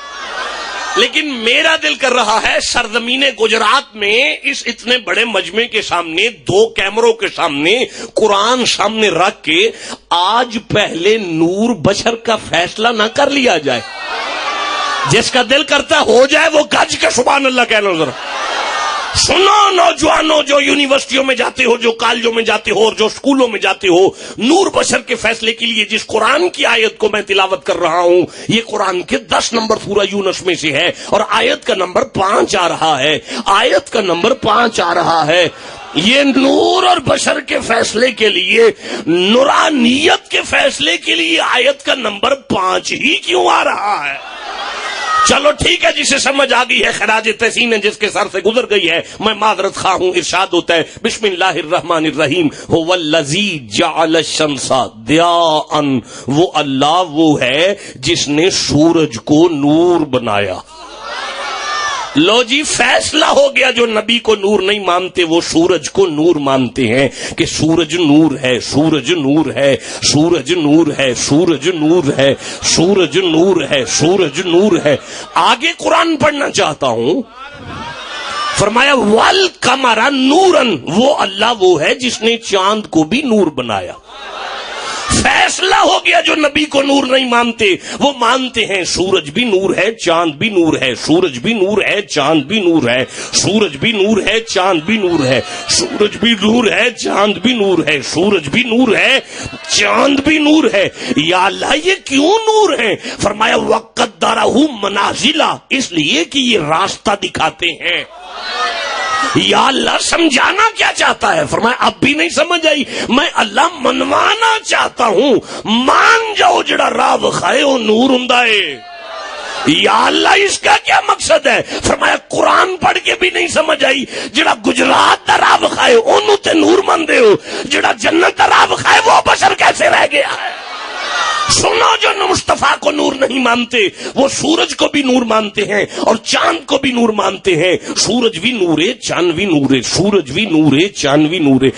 لیکن میرا دل کر رہا ہے سرزمین گجرات میں اس اتنے بڑے مجمع کے سامنے 2 کیمروں کے سامنے قرآن سامنے رکھ کے آج پہلے نور بشر کا فیصلہ نہ کر لیا جائے. جس کا دل کرتا ہو جائے وہ گج کے سبحان اللہ کہنا. ذرا سنو نوجوانوں جو یونیورسٹیوں میں جاتے ہو، جو کالجوں میں جاتے ہو اور جو اسکولوں میں جاتے ہو، نور بشر کے فیصلے کے لیے جس قرآن کی آیت کو میں تلاوت کر رہا ہوں یہ قرآن کے 10 نمبر سورہ یونس میں سے ہے اور آیت کا نمبر 5 آ رہا ہے. آیت کا نمبر 5 آ رہا ہے. یہ نور اور بشر کے فیصلے کے لیے، نورانیت کے فیصلے کے لیے آیت کا نمبر 5 ہی کیوں آ رہا ہے؟ چلو ٹھیک ہے، جسے سمجھ آ گئی ہے خراج تحسین ہے، جس کے سر سے گزر گئی ہے میں معذرت خواہ ہوں. ارشاد ہوتا ہے بسم اللہ الرحمن الرحیم. هو الذی جعل الشمس ضیاء، وہ اللہ وہ ہے جس نے سورج کو نور بنایا. لو جی فیصلہ ہو گیا. جو نبی کو نور نہیں مانتے وہ سورج کو نور مانتے ہیں کہ سورج نور ہے، سورج نور ہے، سورج نور ہے، سورج نور ہے، سورج نور ہے، سورج نور ہے. آگے قرآن پڑھنا چاہتا ہوں. فرمایا والقمر نورا، وہ اللہ وہ ہے جس نے چاند کو بھی نور بنایا. فیصلہ ہو گیا جو نبی کو نور نہیں مانتے وہ مانتے ہیں سورج بھی نور ہے چاند بھی نور ہے، سورج بھی نور ہے چاند بھی نور ہے، سورج بھی نور ہے چاند بھی نور ہے، سورج بھی نور ہے چاند بھی نور ہے، سورج بھی نور ہے چاند بھی نور ہے۔ یا اللہ یہ کیوں نور ہیں؟ فرمایا وقت دارہ منازلہ، اس لیے کہ یہ راستہ دکھاتے ہیں۔ یا اللہ سمجھانا کیا چاہتا ہے؟ فرمایا اب بھی نہیں سمجھ آئی، میں اللہ منوانا چاہتا ہوں، مان جاؤ جڑا راہ وکھائے وہ نور ہوندا ہے۔ یا اللہ اس کا کیا مقصد ہے؟ فرمایا قرآن پڑھ کے بھی نہیں سمجھ آئی، جڑا گجرات دا راہ وکھائے اونوں تے نور مندے ہو، جڑا جنت دا راہ وکھائے وہ بشر کیسے رہ گیا ہے؟ سنو جو مصطفیٰ کو نور نہیں مانتے وہ سورج کو بھی نور مانتے ہیں اور چاند کو بھی نور مانتے ہیں۔ سورج بھی نور ہے چاند بھی نور ہے، سورج بھی نور ہے چاند بھی نور ہے۔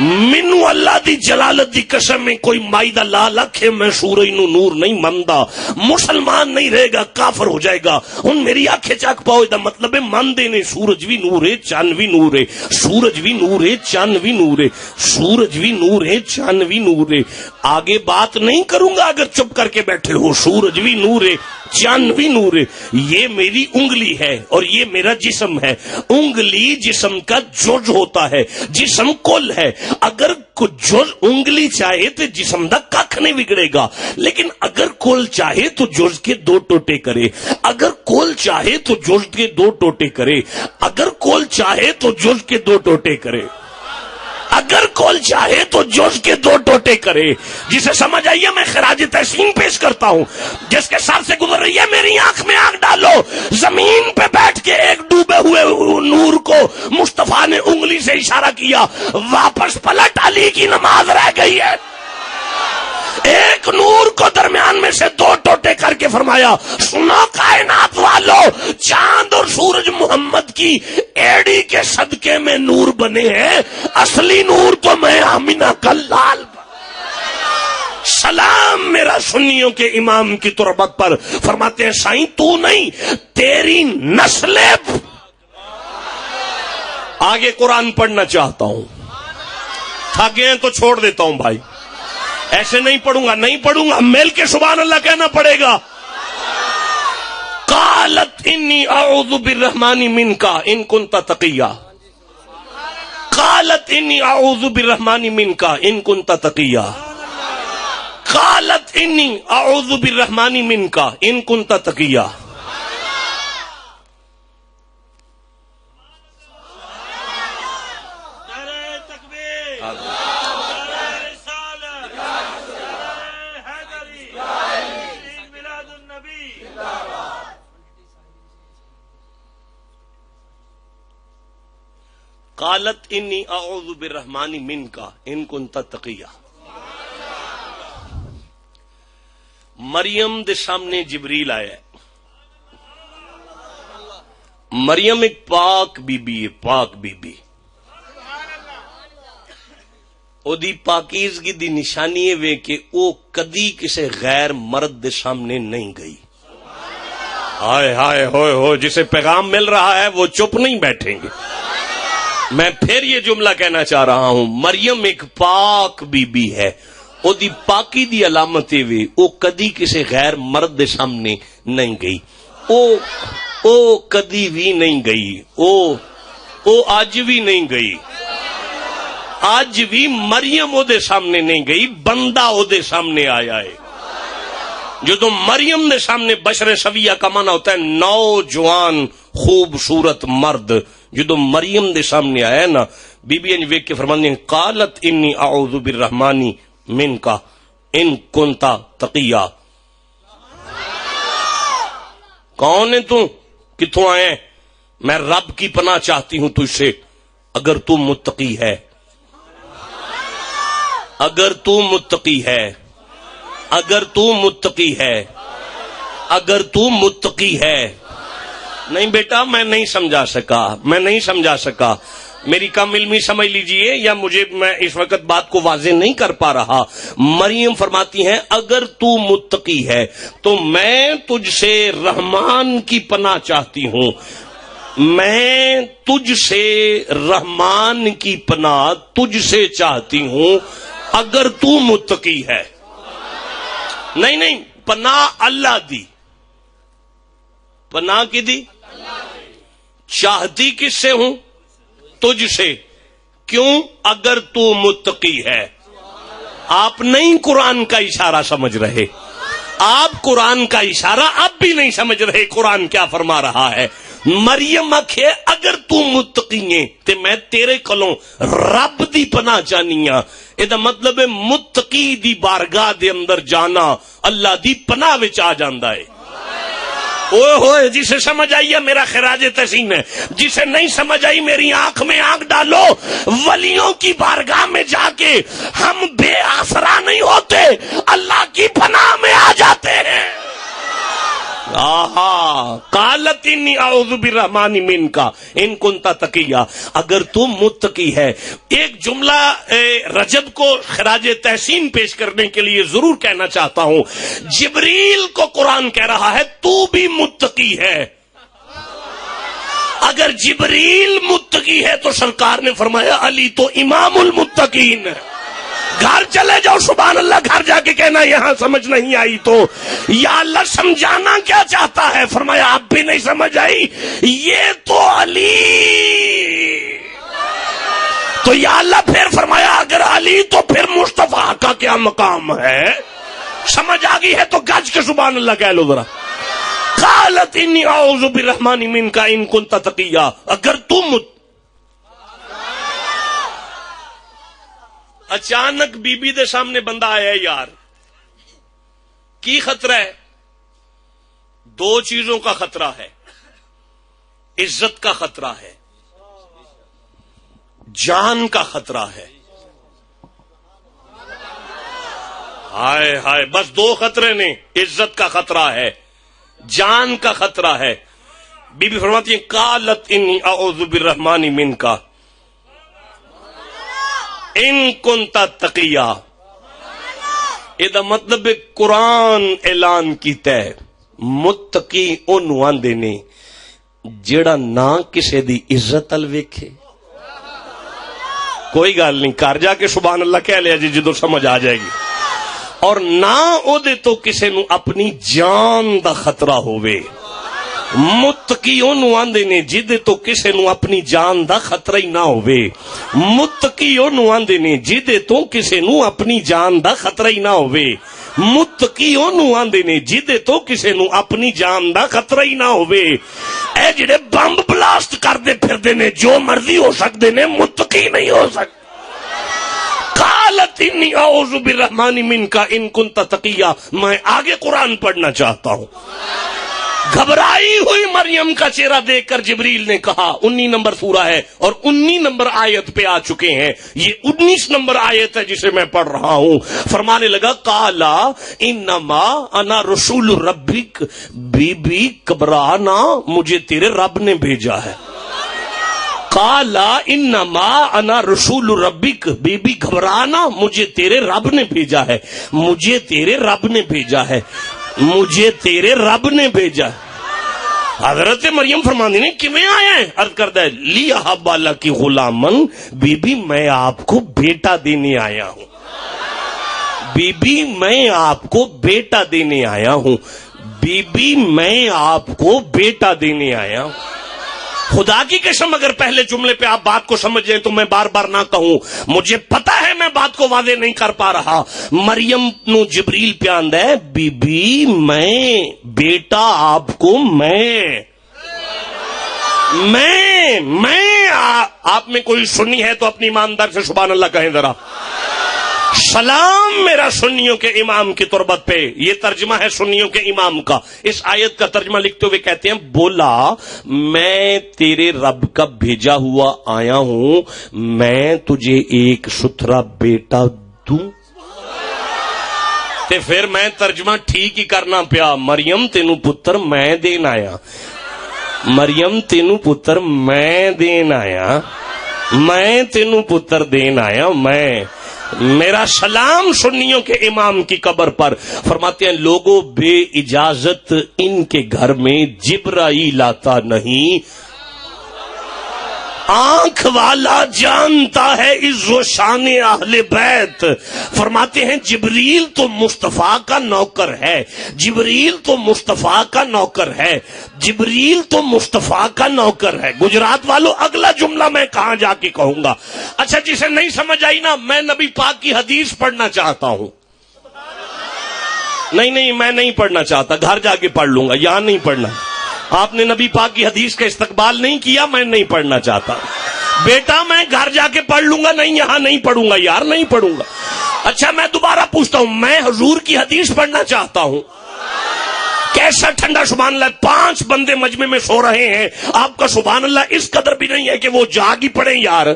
مینو اللہ دی جلالت دی قسم میں کوئی مائی دا لا لکھے میں سورج نو نور نہیں مندا، مسلمان نہیں رہے گا، کافر ہو جائے گا۔ ہن میری آنکھیں چک پاؤ دا مطلب ہے ماندے نے سورج بھی نور ہے چاند بھی نور ہے، سورج بھی نور ہے چاند بھی نور ہے، سورج بھی نور ہے چاند بھی نور ہے۔ آگے بات نہیں کروں گا اگر چپ کر کے بیٹھے ہو۔ سورج بھی نور ہے چاند بھی نور ہے۔ یہ میری انگلی ہے اور یہ میرا جسم ہے۔ انگلی جسم کا جز ہوتا ہے، جسم کل ہے۔ اگر جز انگلی چاہے تو جسم دا کھ نہیں بگڑے گا، لیکن اگر کل چاہے تو جز کے دو ٹوٹے کرے، اگر کل چاہے تو جز کے دو ٹوٹے کرے، اگر کل چاہے تو جز کے دو ٹوٹے کرے، اگر کول چاہے تو جز کے دو ٹوٹے کرے۔ جسے سمجھ آئیے میں خراج تحسین پیش کرتا ہوں، جس کے سر سے گزر رہی ہے میری آنکھ میں آنکھ ڈالو۔ زمین پہ بیٹھ کے ایک ڈوبے ہوئے نور کو مصطفیٰ نے انگلی سے اشارہ کیا، واپس پلٹ علی کی نماز رہ گئی ہے۔ ایک نور کو درمیان میں سے دو ٹوٹے کر کے فرمایا سنو کائنات والو، چاند اور سورج محمد کی ایڑی کے صدقے میں نور بنے ہیں، اصلی نور تو میں آمینہ کا لال۔ سلام میرا سنیوں کے امام کی تربت پر۔ فرماتے ہیں سائیں تو نہیں تیری نسلیں۔ آگے قرآن پڑھنا چاہتا ہوں، تھک گئے تو چھوڑ دیتا ہوں بھائی، ایسے نہیں پڑھوں گا، نہیں پڑھوں گا، مل کے سبحان اللہ کہنا پڑے گا۔ قالت انی اعوذ بالرحمن منک ان کنت تقیا، قالت انی اعوذ بالرحمن منک ان کنت تقیا، قالت انی اعوذ بالرحمن منک ان کنت تقیا۔ قالت انی اعوذ بالرحمن منک ان کنت تقیا۔ مریم دے سامنے جبریل آیا ہے۔ مریم ایک پاک بی بی ہے، پاک بی بی۔ او دی پاکیزگی دی نشانی ہے کہ او کدی کسے غیر مرد دے سامنے نہیں گئی۔ ہائے ہائے ہوئے ہو، جسے پیغام مل رہا ہے وہ چپ نہیں بیٹھیں گے۔ میں پھر یہ جملہ کہنا چاہ رہا ہوں، مریم ایک پاک بی بی ہے، او دی پاکی دی علامت وے او کدی کسے غیر مرد دے سامنے نہیں گئی، او کدی بھی نہیں گئی، او آج بھی نہیں گئی، آج بھی مریم او دے سامنے نہیں گئی، بندہ او دے سامنے آیا ہے۔ جدو مریم دے سامنے بشر سویہ کا معنی ہوتا ہے نوجوان خوبصورت مرد، جدو مریم دے سامنے آیا نا، بی بی نے ویک کے فرمانے ہیں قالت انی اعوذ بالرحمن منک ان کنت تقیا۔ کون ہے تو؟ کتوں آئے؟ میں رب کی پناہ چاہتی ہوں تجھ سے، اگر تو متقی ہے، اگر تو متقی ہے، اگر تو متقی ہے، اگر تو متقی ہے۔ نہیں بیٹا میں نہیں سمجھا سکا، میری کم علمی سمجھ لیجئے، یا میں اس وقت بات کو واضح نہیں کر پا رہا۔ مریم فرماتی ہیں اگر تو متقی ہے تو میں تجھ سے رحمان کی پناہ چاہتی ہوں، میں تجھ سے رحمان کی پناہ تجھ سے چاہتی ہوں اگر تو متقی ہے۔ نہیں پناہ اللہ دی، پناہ کی دی، چاہتی کس سے ہوں؟ تجھ سے. کیوں؟ اگر تو متقی ہے. آپ نہیں قرآن کا اشارہ سمجھ رہے، آپ قرآن کا اشارہ اب بھی نہیں سمجھ رہے قرآن کیا فرما رہا ہے. مریم آکھے اگر تو متقی ہے تے میں تیرے کولوں رب دی پناہ چاہنی ہاں. یہ مطلب ہے متقی دی بارگاہ دے اندر جانا اللہ دی پناہ وچ آ جاندا ہے. اوئے ہوئے جسے سمجھ آئی ہے میرا خراج تحسین ہے، جسے نہیں سمجھ آئی میری آنکھ میں آنکھ ڈالو. ولیوں کی بارگاہ میں جا کے ہم بے آسرا نہیں ہوتے، اللہ کی پناہ میں آ جاتے ہیں. قالت انی اعوذ بالرحمن منک ان کنت تقیا. اگر تم متقی ہے. ایک جملہ رجب کو خراج تحسین پیش کرنے کے لیے ضرور کہنا چاہتا ہوں. جبریل کو قرآن کہہ رہا ہے تو بھی متقی ہے. اگر جبریل متقی ہے تو سرکار نے فرمایا علی تو امام المتقین. گھر چلے جاؤ سبحان اللہ، گھر جا کے کہنا یہاں سمجھ نہیں آئی تو یا اللہ سمجھانا کیا چاہتا ہے. فرمایا آپ بھی نہیں سمجھ آئی، یہ تو علی. تو یا اللہ پھر فرمایا اگر علی تو پھر مصطفیٰ کا کیا مقام ہے. سمجھ آ گئی ہے تو گج کے سبحان اللہ کہہ لو ذرا. قالت انی اعوذ بالرحمن منک ان کنت تقیا. اگر تم اچانک بی بی دے سامنے بندہ آیا ہے یار، کی خطرہ ہے؟ دو چیزوں کا خطرہ ہے. عزت کا خطرہ ہے، جان کا خطرہ ہے. ہائے ہائے، بس دو خطرے نے، عزت کا خطرہ ہے، جان کا خطرہ ہے. بی بی فرماتی ہیں قالت انی اعوذ بالرحمن منک ان کنت تقیا. یہ مطلب قرآن اعلان کیتا ہے متقی اونوں آندے نے جیڑا نہ کسے دی عزت ال ویکھے. کوئی گل نہیں، گھر جا کے سبحان اللہ کہہ لیا جی جدو سمجھ آ جائے گی. اور نہ او دے تو کسے نو اپنی جان دا خطرہ ہووے. متقی اونوں آندے نے جدے تو کسے نو اپنی جان دا خطرہ ہی نہ ہووے. متقی اونوں آندے نے جدے تو کسے نو اپنی جان دا خطرہ ہی نہ ہووے. متقی اونوں آندے نے جدے تو کسے نو اپنی جان دا خطرہ ہی نہ ہووے. اے جڑے بمب بلاسٹ کردے پھردے نے جو مرضی ہو سکدے نے، متقی نہیں ہو سکتے. قالت انی اعوذ بالرحمن منک ان کنت تقیا. میں آگے قرآن پڑھنا چاہتا ہوں. گھبرائی ہوئی مریم کا چہرہ دیکھ کر جبریل نے کہا، 19 نمبر سورہ ہے اور 19 نمبر آیت پہ آ چکے ہیں. یہ 19 نمبر آیت ہے جسے میں پڑھ رہا ہوں. فرمانے لگا قالا انما انا رسول ربک. بی بی گھبرانا، مجھے تیرے رب نے بھیجا ہے. قالا انما انا رسول ربک. بی بی گھبرانا، مجھے تیرے رب نے بھیجا ہے. مجھے تیرے رب نے بھیجا ہے. مجھے تیرے رب نے بھیجا. حضرت مریم فرماندی نے کیویں آیا ہے؟ عرض کردا ہے لیا بالا کی غلامن. بی بی میں آپ کو بیٹا دینے آیا ہوں. بی بی میں آپ کو بیٹا دینے آیا ہوں. بی بی میں آپ کو بیٹا دینے آیا ہوں. خدا کی قسم اگر پہلے جملے پہ آپ بات کو سمجھ جائیں تو میں بار بار نہ کہوں. مجھے پتا ہے میں بات کو واضح نہیں کر پا رہا. مریم نو جبریل پہ آندا ہے بی بی میں بیٹا آپ کو میں آپ میں کوئی سنی ہے تو اپنی ایماندار سے سبحان اللہ کہیں ذرا. سلام میرا سنیوں کے امام کی تربت پہ. یہ ترجمہ ہے سنیوں کے امام کا. اس آیت کا ترجمہ لکھتے ہوئے کہتے ہیں بولا میں تیرے رب کا بھیجا ہوا آیا ہوں، میں تجھے ایک ستھرا بیٹا دوں. تے پھر میں ترجمہ ٹھیک ہی کرنا پیا. مریم تینوں پتر میں دین آیا. مریم تینوں پتر میں دین آیا. میں تینوں پتر دین آیا. میں میرا سلام سنیوں کے امام کی قبر پر. فرماتے ہیں لوگوں بے اجازت ان کے گھر میں جبرائیل آتا نہیں. آنکھ والا جانتا ہے عز و شان اہل بیت. فرماتے ہیں جبریل تو مصطفیٰ کا نوکر ہے, جبریل تو مصطفیٰ کا نوکر ہے, جبریل تو مصطفیٰ کا نوکر ہے. گجرات والوں اگلا جملہ میں کہاں جا کے کہوں گا؟ اچھا جسے نہیں سمجھ آئی نا, میں نبی پاک کی حدیث پڑھنا چاہتا ہوں. نہیں میں نہیں پڑھنا چاہتا, گھر جا کے پڑھ لوں گا, یہاں نہیں پڑھنا. آپ نے نبی پاک کی حدیث کا استقبال نہیں کیا, میں نہیں پڑھنا چاہتا. بیٹا میں گھر جا کے پڑھ لوں گا, نہیں یہاں نہیں پڑھوں گا یار, نہیں پڑھوں گا. اچھا میں دوبارہ پوچھتا ہوں, میں حضور کی حدیث پڑھنا چاہتا ہوں. کیسا ٹھنڈا سبحان اللہ, 5 بندے مجمع میں سو رہے ہیں, آپ کا سبحان اللہ اس قدر بھی نہیں ہے کہ وہ جاگ ہی پڑیں یار.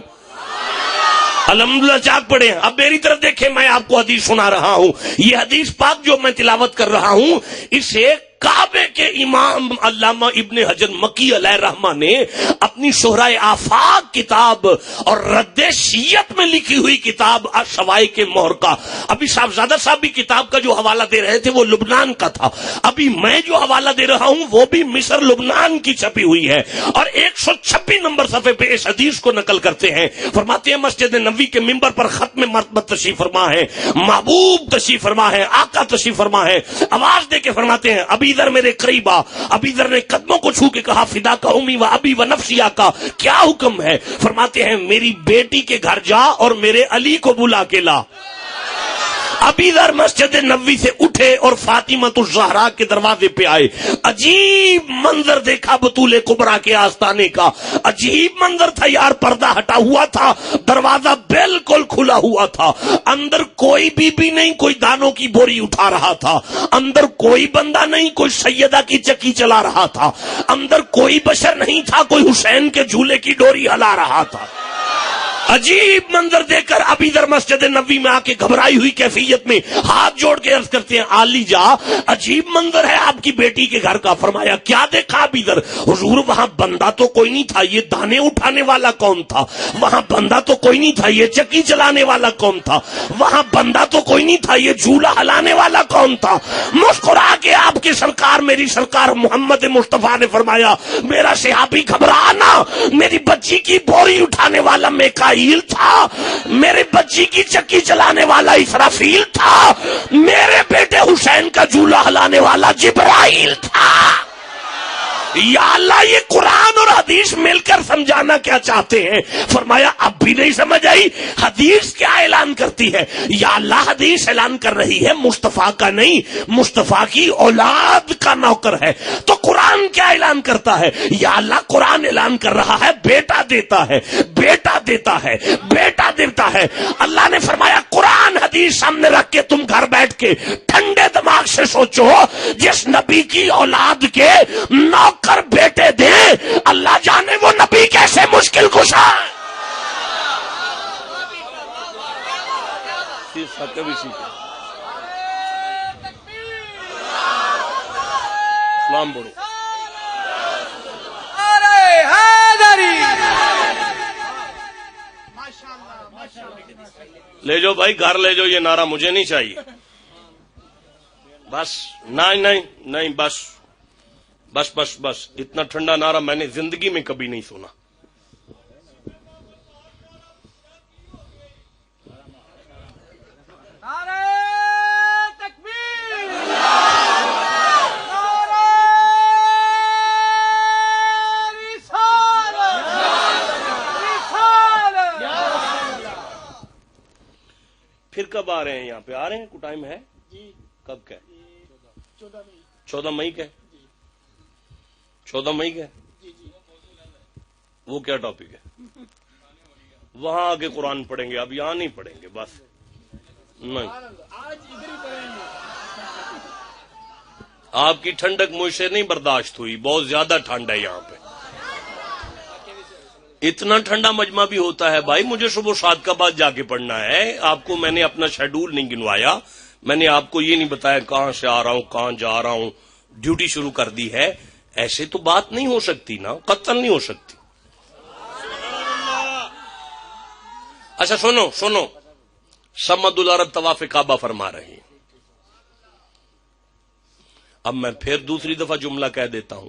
الحمدللہ جاگ پڑے. اب میری طرف دیکھیں, میں آپ کو حدیث سنا رہا ہوں. یہ حدیث پاک جو میں تلاوت کر رہا ہوں, اسے کعبے کے امام علامہ ابن حجر مکی علیہ رحمہ نے اپنی شہرائے آفاق کتاب اور رد شیعت میں لکھی ہوئی کتاب الشوائق محرقہ. ابھی صاحبزادہ صاحب بھی کتاب کا جو حوالہ دے رہے تھے وہ لبنان کا تھا. ابھی میں جو حوالہ دے رہا ہوں وہ بھی مصر لبنان کی چھپی ہوئی ہے, اور 126 نمبر صفحے پہ اس حدیث کو نقل کرتے ہیں. فرماتے ہیں مسجد نبوی کے ممبر پر ختم مرتبہ تشریف فرما ہے, محبوب تشریف فرما ہے, آقا تشریف فرما ہے. آواز دے کے فرماتے ہیں ابھی ذر میرے قریب آ. ابھی ذر نے قدموں کو چھو کے کہا فدا کا امی و ابی و نفسی آقا, کیا حکم ہے؟ فرماتے ہیں میری بیٹی کے گھر جا اور میرے علی کو بلا کے لا. ابھی ذر مسجد نبوی سے اٹھے اور فاطمۃ الزہرا کے دروازے پہ آئے. عجیب منظر دیکھا بطول کبریٰ کے آستانے کا, عجیب منظر تھا یار. پردہ ہٹا ہوا تھا, دروازہ بالکل کھلا ہوا تھا. اندر کوئی بی بی نہیں, کوئی دانوں کی بوری اٹھا رہا تھا. اندر کوئی بندہ نہیں, کوئی سیدہ کی چکی چلا رہا تھا. اندر کوئی بشر نہیں تھا, کوئی حسین کے جھولے کی ڈوری ہلا رہا تھا. عجیب منظر دیکھ کر ابھی ذر مسجد نبوی میں آ کے گھبرائی ہوئی کیفیت میں ہاتھ جوڑ کے عرض کرتے ہیں علی جا, عجیب منظر ہے آپ کی بیٹی کے گھر کا. فرمایا کیا دیکھا ابھی ذر؟ حضور وہاں بندہ تو کوئی نہیں تھا, یہ دانے اٹھانے والا کون تھا؟ وہاں بندہ تو کوئی نہیں تھا, یہ چکی چلانے والا کون تھا؟ وہاں بندہ تو کوئی نہیں تھا, یہ جھولا ہلانے والا کون تھا؟ مسکرا کے آپ کی سرکار, میری سرکار محمد مصطفیٰ نے فرمایا میرا صحابی گھبرانا, میری بچی کی بوری اٹھانے والا میکائیل تھا, میرے بچی کی چکی چلانے والا اسرافیل تھا, میرے بیٹے حسین کا جھولا ہلانے والا جبرائیل تھا. یا اللہ یہ قرآن اور حدیث مل کر سمجھانا کیا چاہتے ہیں؟ فرمایا اب بھی نہیں سمجھ آئی؟ حدیث کیا اعلان کرتی ہے؟ یا اللہ حدیث اعلان کر رہی ہے مصطفیٰ کا نہیں, مصطفیٰ کی اولاد کا نوکر ہے. تو قرآن کیا اعلان کرتا ہے؟ یا اللہ قرآن اعلان کر رہا ہے بیٹا دیتا ہے, بیٹا دیتا ہے, بیٹا دیتا ہے. اللہ نے فرمایا قرآن حدیث سامنے رکھ کے تم گھر بیٹھ کے ٹھنڈے دماغ سے سوچو, جس نبی کی اولاد کے نوکر بیٹے دے, اللہ جانے وہ نبی کیسے مشکل کشا ہے. سلام بڑھو. لے جاؤ بھائی گھر لے جاؤ, یہ نعرہ مجھے نہیں چاہیے. بس نہیں بس بس بس بس, اتنا ٹھنڈا نعرہ میں نے زندگی میں کبھی نہیں سنا. پھر کب آ رہے ہیں یہاں پہ؟ آ رہے ہیں, کو ٹائم ہے؟ کب کا؟ 14 مئی کا. 14 مئی کا وہ کیا ٹاپک ہے؟ وہاں آگے قرآن پڑھیں گے, اب یہاں نہیں پڑھیں گے. بس نہیں, آپ کی ٹھنڈک مجھ سے نہیں برداشت ہوئی, بہت زیادہ ٹھنڈ ہے یہاں پہ. اتنا ٹھنڈا مجمع بھی ہوتا ہے بھائی؟ مجھے صبح 7 کا بعد جا کے پڑھنا ہے. آپ کو میں نے اپنا شیڈول نہیں گنوایا, میں نے آپ کو یہ نہیں بتایا کہاں سے آ رہا ہوں کہاں جا رہا ہوں, ڈیوٹی شروع کر دی ہے. ایسے تو بات نہیں ہو سکتی نا, قطعاً نہیں ہو سکتی. اچھا سنو, سمد العرب طواف کعبہ فرما رہی ہیں. اب میں پھر دوسری دفعہ جملہ کہہ دیتا ہوں.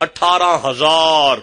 18,000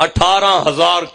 18,000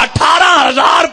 18,000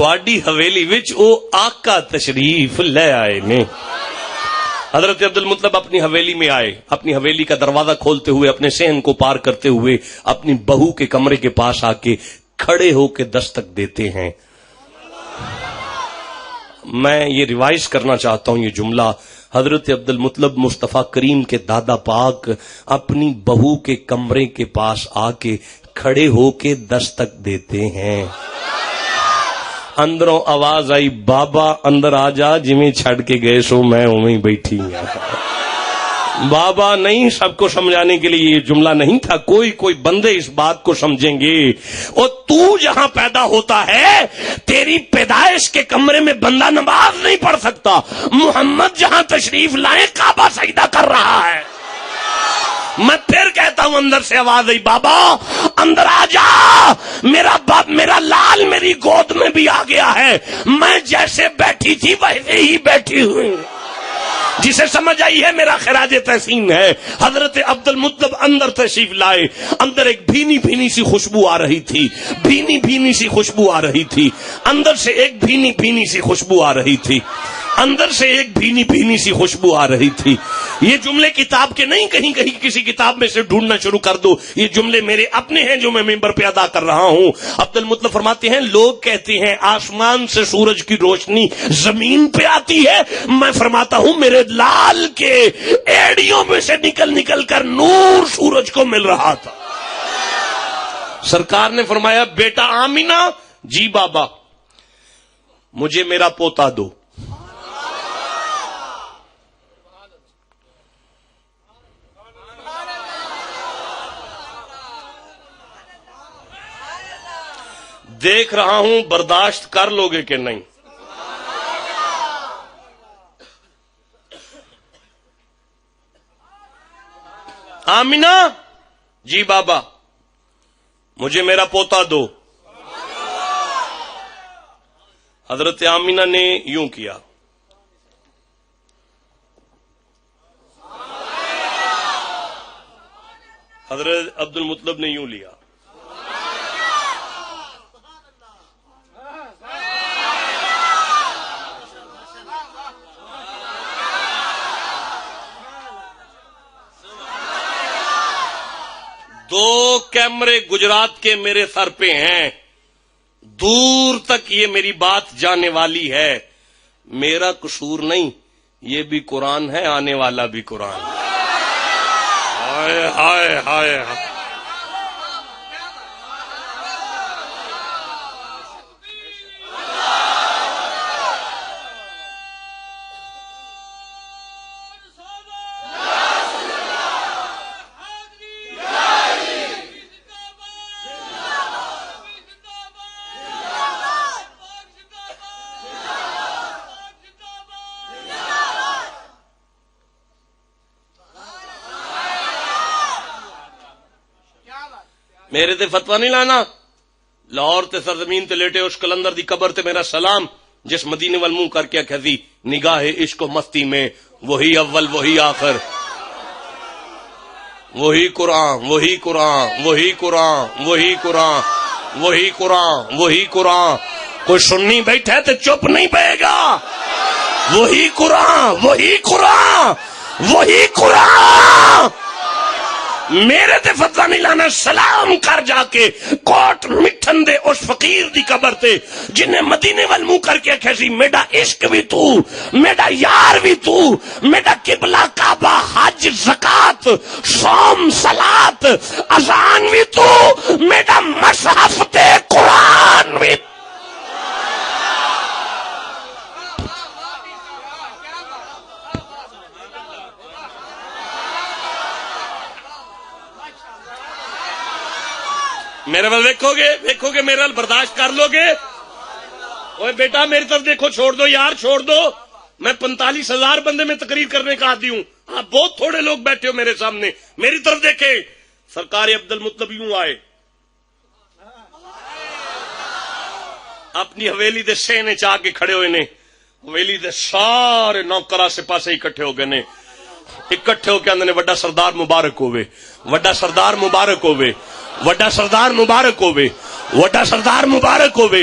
تواڈی حویلی وچ او آقا تشریف لے آئے نے. حضرت عبد المطلب اپنی حویلی میں آئے, اپنی حویلی کا دروازہ کھولتے ہوئے, اپنے صحن کو پار کرتے ہوئے اپنی بہو کے کمرے کے پاس آ کے کھڑے ہو کے دستک دیتے ہیں. میں یہ ریوائز کرنا چاہتا ہوں یہ جملہ. حضرت عبد المطلب مصطفیٰ کریم کے دادا پاک اپنی بہو کے کمرے کے پاس آ کے کھڑے ہو کے دستک دیتے ہیں. اندروں آواز آئی, بابا اندر آ جا, جویں چھڑ کے گئے سو میں اویں بیٹھی ہوں. بابا نہیں, سب کو سمجھانے کے لیے یہ جملہ نہیں تھا. کوئی بندے اس بات کو سمجھیں گے. اور تو جہاں پیدا ہوتا ہے تیری پیدائش کے کمرے میں بندہ نماز نہیں پڑھ سکتا. محمد جہاں تشریف لائے کعبہ سجدہ کر رہا ہے. میں پھر کہتا ہوں, اندر سے آواز آئی, بابا اندر آ جا, میرا باپ میرا لال میری گود میں بھی آ گیا ہے. میں جیسے بیٹھی تھی ویسے ہی بیٹھی ہوں. جسے سمجھ آئی ہے میرا خراج تحسین ہے. حضرت عبد المطلب اندر تشریف لائے. اندر ایک بھینی بھینی سی خوشبو آ رہی تھی, بھینی بھینی سی خوشبو آ رہی تھی. اندر سے ایک بھینی بھینی سی خوشبو آ رہی تھی. اندر سے ایک بھینی بھینی سی خوشبو آ رہی تھی. یہ جملے کتاب کے نہیں, کہیں کہیں کسی کتاب میں سے ڈھونڈنا شروع کر دو. یہ جملے میرے اپنے ہیں جو میں ممبر پہ ادا کر رہا ہوں. عبد المطلب فرماتے ہیں, لوگ کہتے ہیں آسمان سے سورج کی روشنی زمین پہ آتی ہے. میں فرماتا ہوں میرے لال کے ایڑیوں میں سے نکل نکل کر نور سورج کو مل رہا تھا. سرکار نے فرمایا, بیٹا آمینہ, جی بابا, مجھے میرا پوتا دو. دیکھ رہا ہوں برداشت کر لوگے کہ نہیں. آمینہ, جی بابا, مجھے میرا پوتا دو. حضرت آمینہ نے یوں کیا. حضرت عبد المطلب نے یوں لیا. دو کیمرے گجرات کے میرے سر پہ ہیں, دور تک یہ میری بات جانے والی ہے. میرا قصور نہیں, یہ بھی قرآن ہے, آنے والا بھی قرآن ہے. ہائے ہائے ہائے ہائے. میرے تے فتوی نہیں لانا. لاہور تے سرزمین تے لیٹے اس کلندر دی قبر تے میرا سلام, جس مدینے وال منہ کر کے کہتی نگاہ عشق و مستی میں وہی اول وہی آخر, وہی قرآن وہی قرآن وہی قرآن وہی قرآن وہی قرآن وہی قرآن. کوئی سننی بیٹھا ہے تو چپ نہیں پائے گا. وہی قرآن وہی قرآن وہی قرآن. میرے تے فتوی نہیں لانا. سلام کر جا کے کوٹ مٹھن دے اس فقیر دی قبر تے جنہیں مدینے وال منہ کر کے کہسی میرا عشق بھی تو, میرا یار بھی تو, میرا قبلہ کعبہ, حج زکات صوم صلات اذان بھی تو, میرا مصحف تے قرآن بھی. میرے وال دیکھو گے میرے وال برداشت کر لو گے. اوے بیٹا میری طرف دیکھو, چھوڑ دو یار چھوڑ دو. میں 45,000 بندے میں تقریر کرنے کا عادی ہوں. آپ بہت تھوڑے لوگ بیٹھے ہو میرے سامنے. میری طرف دیکھیں. سرکار عبد المطلب یوں آئے, اپنی حویلی دے سینے چاہ کے کھڑے ہوئے نے. حویلی دے سارے نوکرا سپاسے اکٹھے ہو گئے نے. اکٹھے ہو کے اندر نے وڈا سردار مبارک ہوئے, وڈا سردار مبارک ہوئے, وڈا سردار مبارک ہوئے, وڈا سردار مبارک ہوئے.